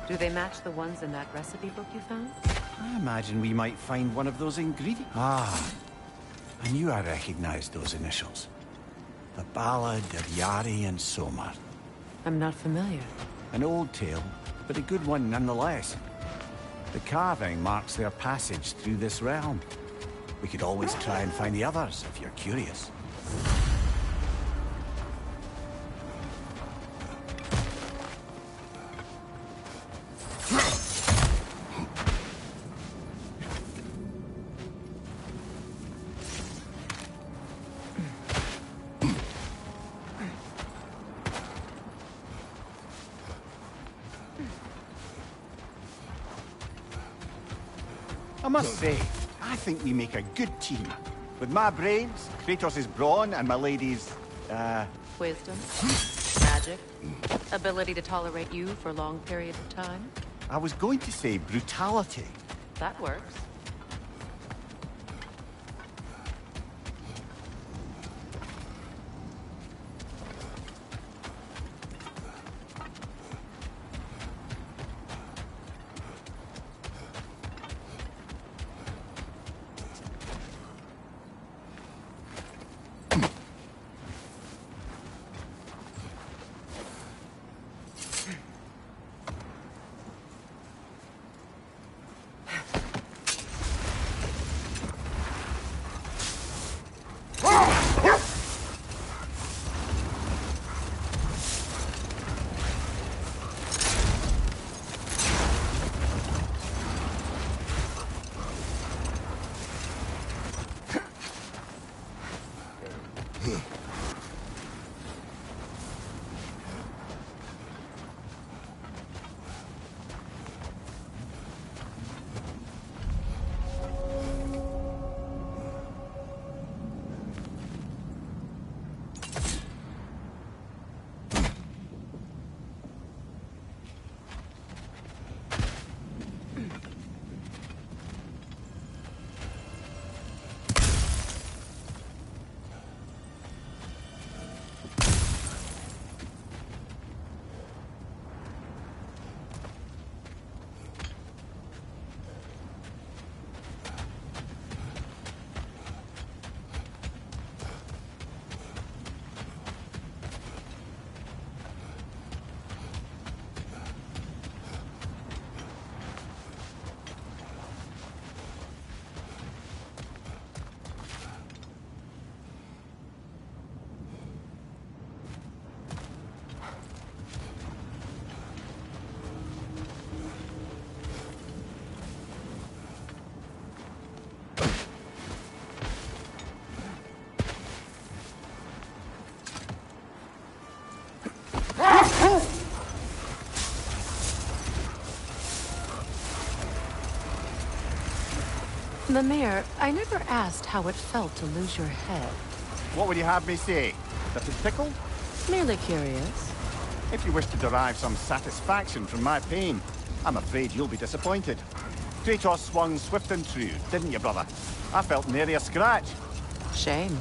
Do they match the ones in that recipe book you found? I imagine we might find one of those ingredients. Ah, I knew I recognized those initials. The Ballad of Yari and Somar. I'm not familiar. An old tale, but a good one nonetheless. The carving marks their passage through this realm. We could always try and find the others if you're curious. I must say, I think we make a good team. With my brains, Kratos' brawn, and my lady's, Wisdom, magic, ability to tolerate you for long periods of time. I was going to say brutality. That works. Mimir, I never asked how it felt to lose your head. What would you have me say? That it tickled? Merely curious. If you wish to derive some satisfaction from my pain, I'm afraid you'll be disappointed. Kratos swung swift and true, didn't you, brother? I felt nary a scratch. Shame.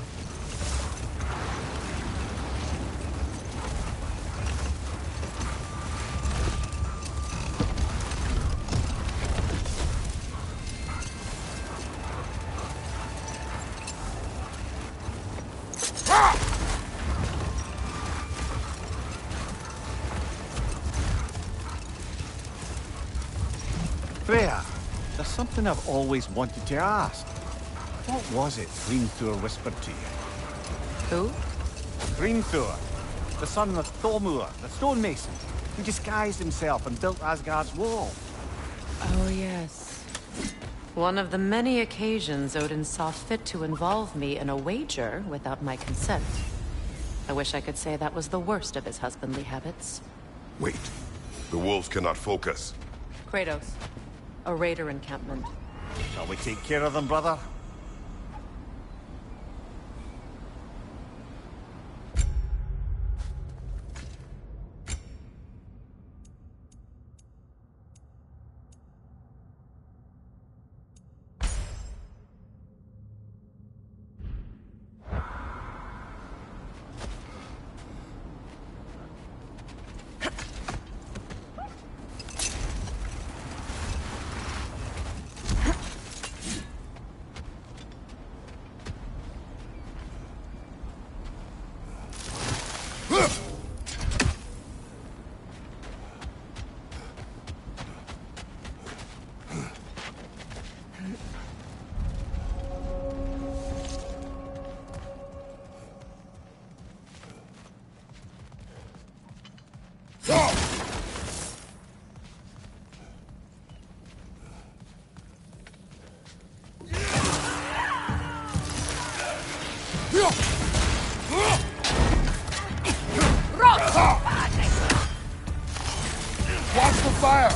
Freya, there's something I've always wanted to ask. What was it Hrimthur whispered to you? Who? Hrimthur, the son of Thormur, the stonemason, who disguised himself and built Asgard's wall. Oh, yes. One of the many occasions Odin saw fit to involve me in a wager without my consent. I wish I could say that was the worst of his husbandly habits. Wait. The wolves cannot focus. Kratos. A raider encampment. Shall we take care of them, brother? Watch the fire!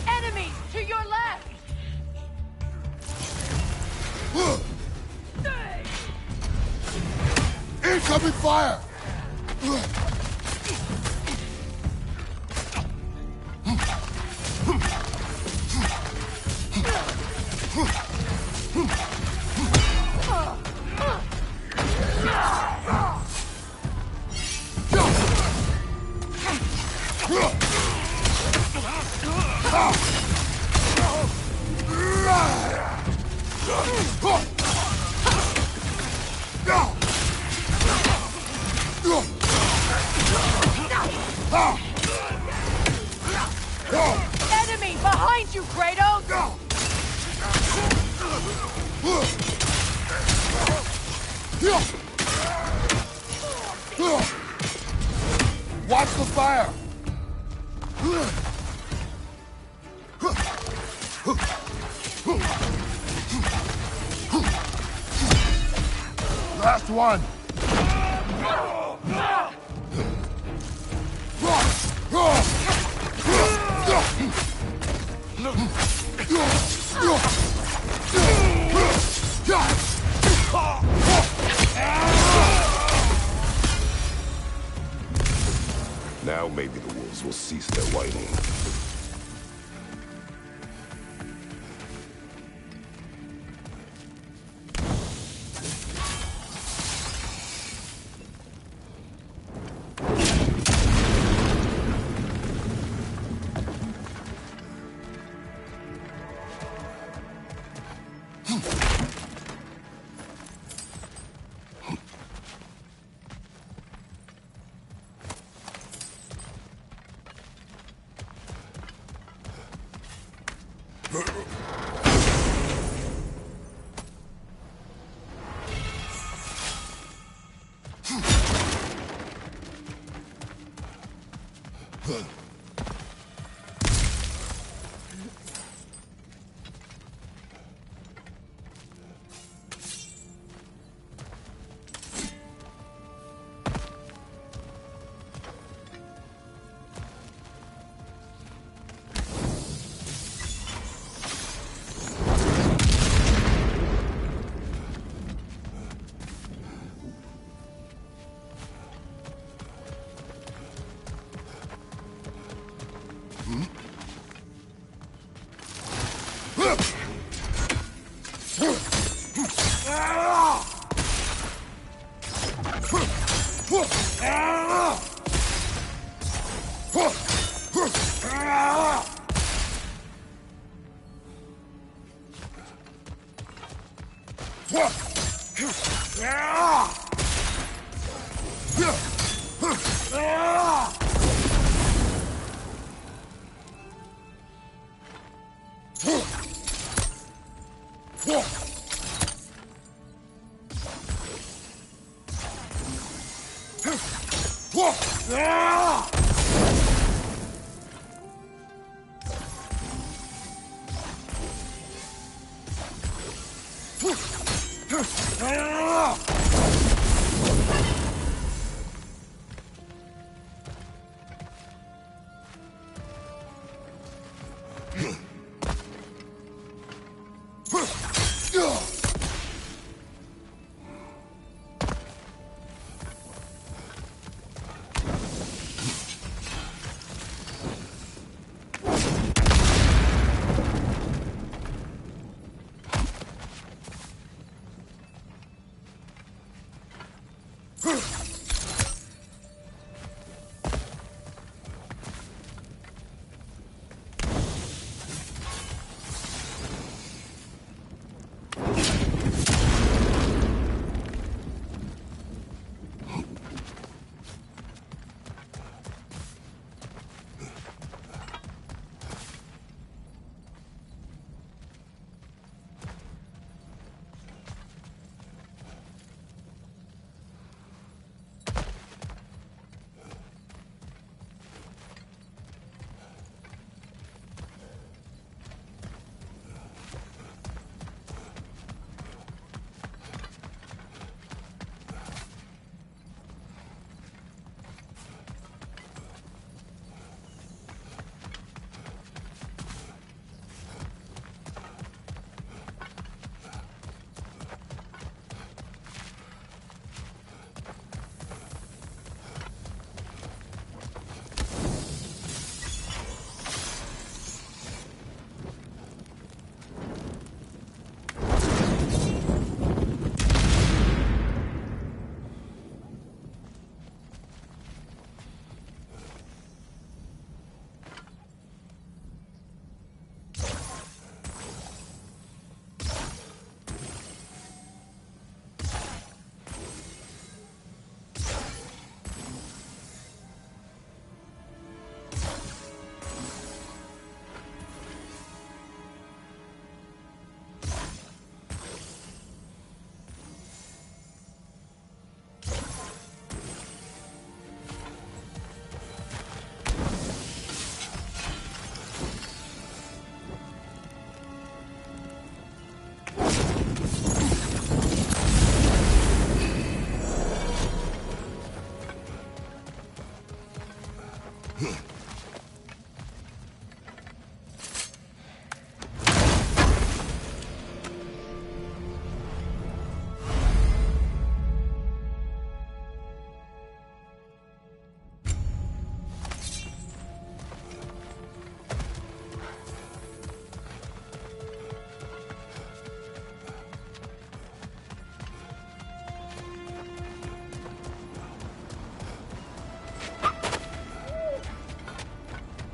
Enemies to your left! Incoming fire! Enemy behind you, Kratos! Watch the fire! Last one! Now maybe the wolves will cease their whining.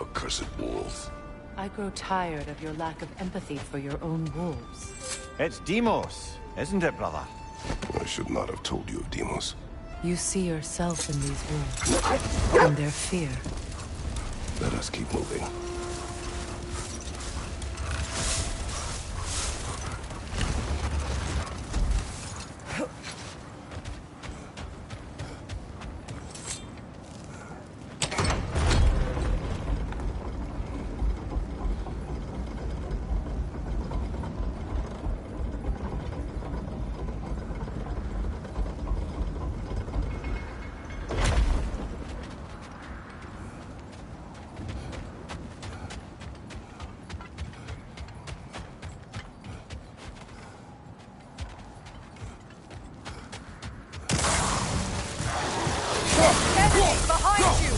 Accursed wolves. I grow tired of your lack of empathy for your own wolves. It's Demos, isn't it, brother? I should not have told you of Demos. You see yourself in these wolves, and their fear. Let us keep moving. Behind you!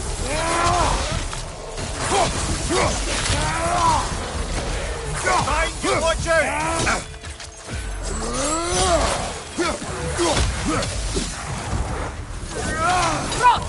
Behind you, watch out! Rock!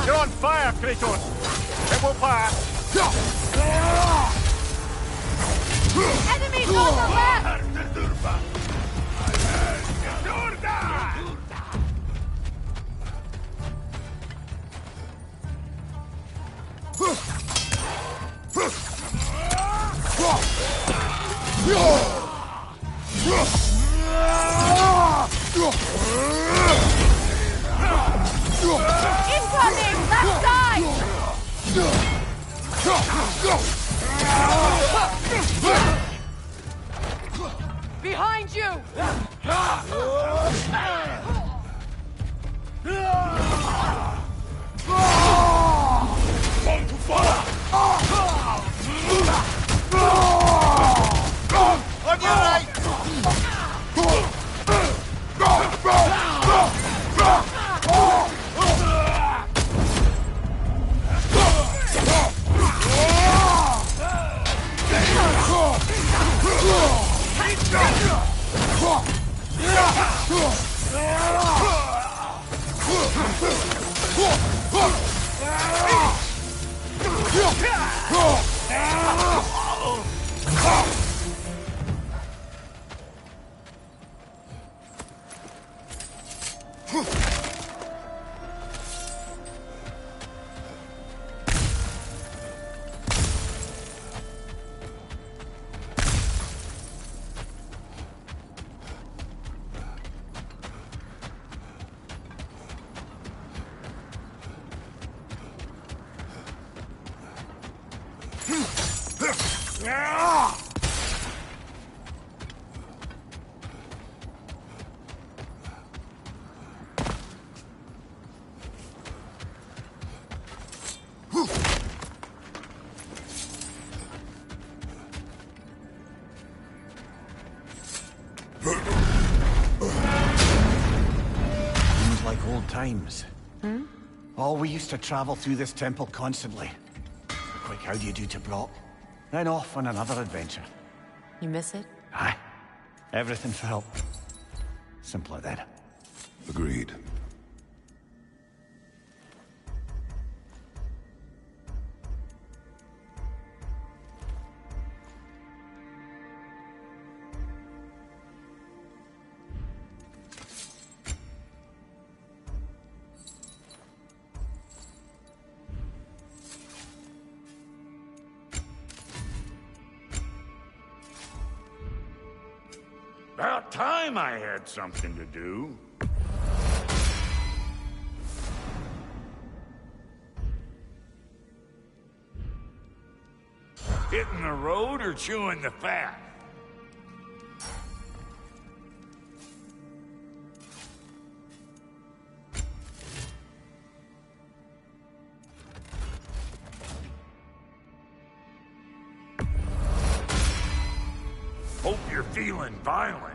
You're on fire, Kratos! It will pass! Enemies on the left! Incoming! Left side! Behind you! On your right! Seems like old times. Oh, we used to travel through this temple constantly. Quick, how do you do to Brock? Then off on another adventure. You miss it? Aye. Everything felt simpler then. Agreed. About time I had something to do. Hitting the road or chewing the fat? Hope you're feeling violent.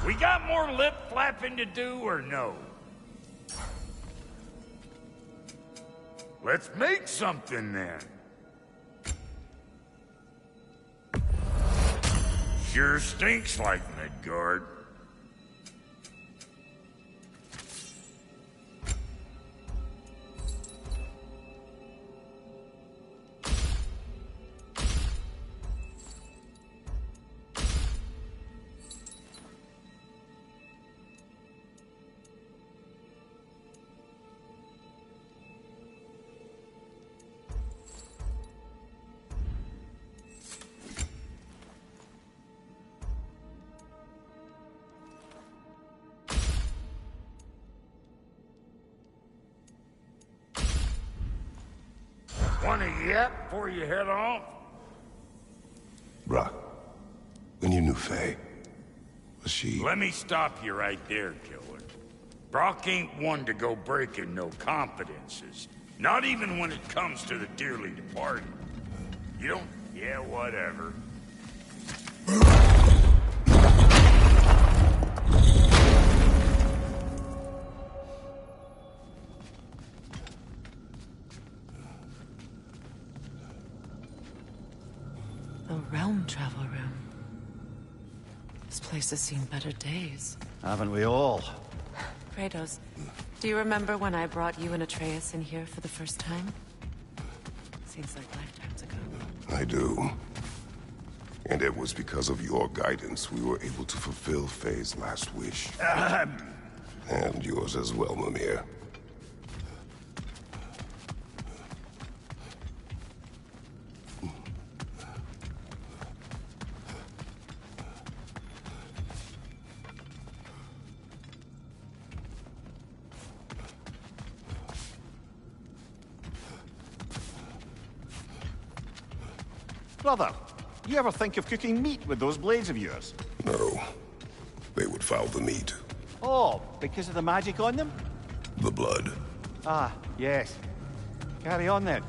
We got more lip flapping to do or no? Let's make something then. Sure stinks like Midgard. Want a yet before you head off? Brock, when you knew Faye, was she... Let me stop you right there, killer. Brock ain't one to go breaking no confidences. Not even when it comes to the dearly departed. You don't... Yeah, whatever. The realm travel room. This place has seen better days. Haven't we all? Kratos, do you remember when I brought you and Atreus in here for the first time? Seems like lifetimes ago. I do. And it was because of your guidance we were able to fulfill Faye's last wish. And yours as well, Mimir. Brother, you ever think of cooking meat with those blades of yours? No. They would foul the meat. Oh, because of the magic on them? The blood. Ah, yes. Carry on then.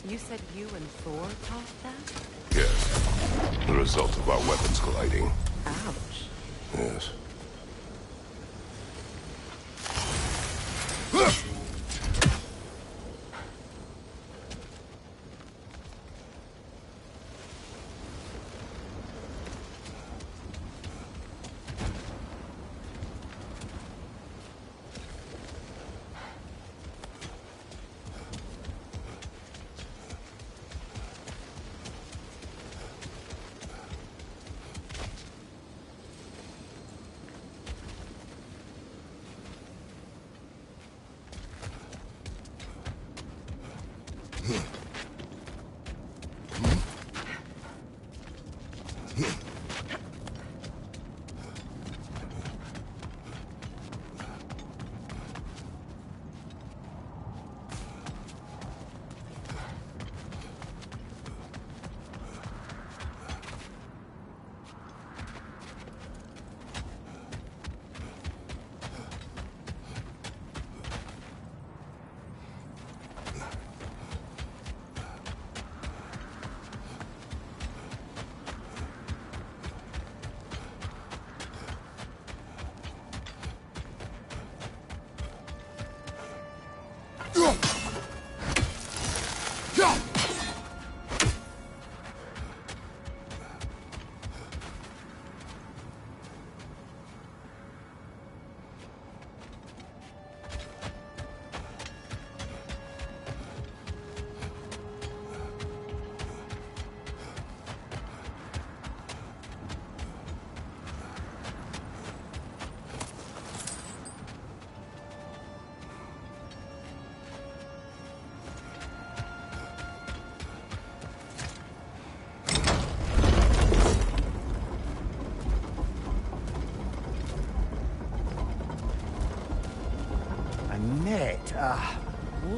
You said you and Thor caused that? Yes. The result of our weapons colliding. Ouch. Yes.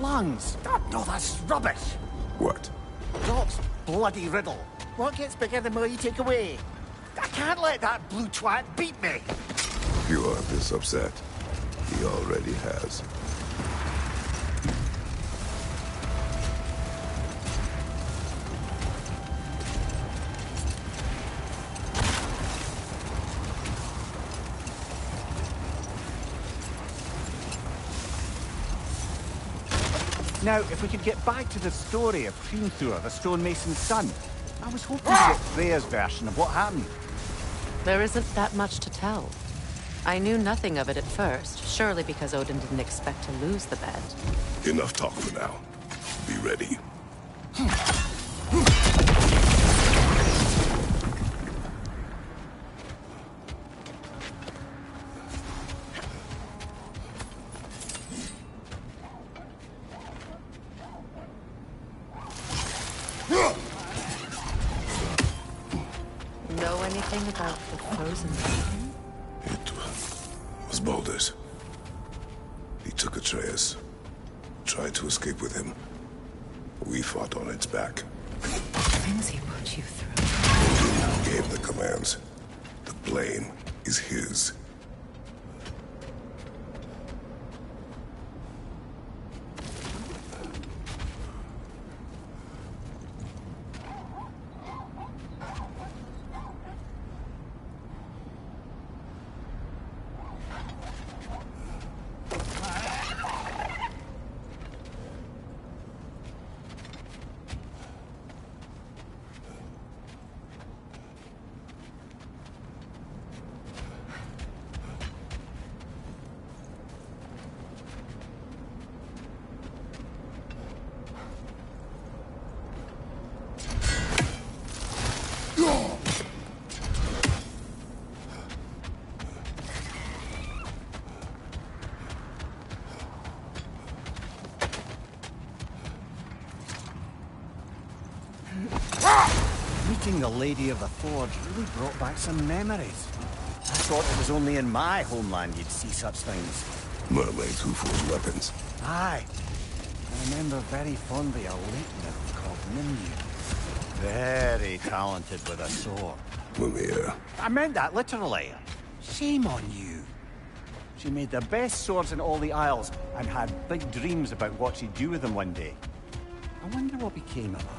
Lungs! No, that's rubbish! What? Doc's bloody riddle. What gets bigger the more you take away? I can't let that blue twat beat me! If you are this upset, he already has. Now, if we could get back to the story of Hrimthur, the stonemason's son. I was hoping to get Freya's version of what happened. There isn't that much to tell. I knew nothing of it at first, surely because Odin didn't expect to lose the bet. Enough talk for now. Be ready. Know anything about the frozen mountain? It was Baldur's. He took Atreus. Tried to escape with him. We fought on its back. Things he put you through. Odin gave the commands. The blame is his. Meeting the Lady of the Forge really brought back some memories. I thought it was only in my homeland you'd see such things. Mermaids who forge weapons. Aye. I remember very fondly a lake nymph called Nimue. Very talented with a sword. Mimir. I meant that literally. Shame on you. She made the best swords in all the Isles and had big dreams about what she'd do with them one day. I wonder what became of her.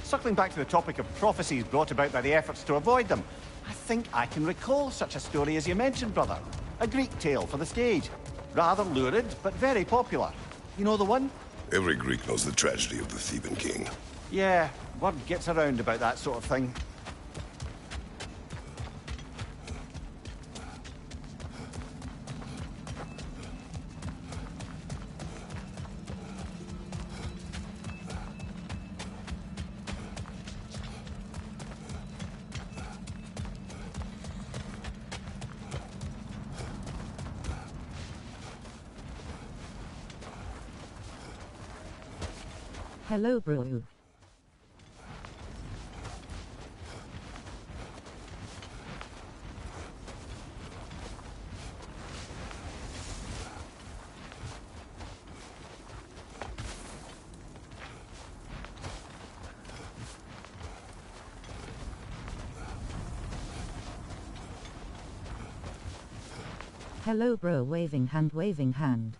Circling back to the topic of prophecies brought about by the efforts to avoid them, I think I can recall such a story as you mentioned, brother. A Greek tale for the stage. Rather lurid, but very popular. You know the one? Every Greek knows the tragedy of the Theban king. Yeah, word gets around about that sort of thing. Hello, bro. Hello, bro. Waving hand, waving hand.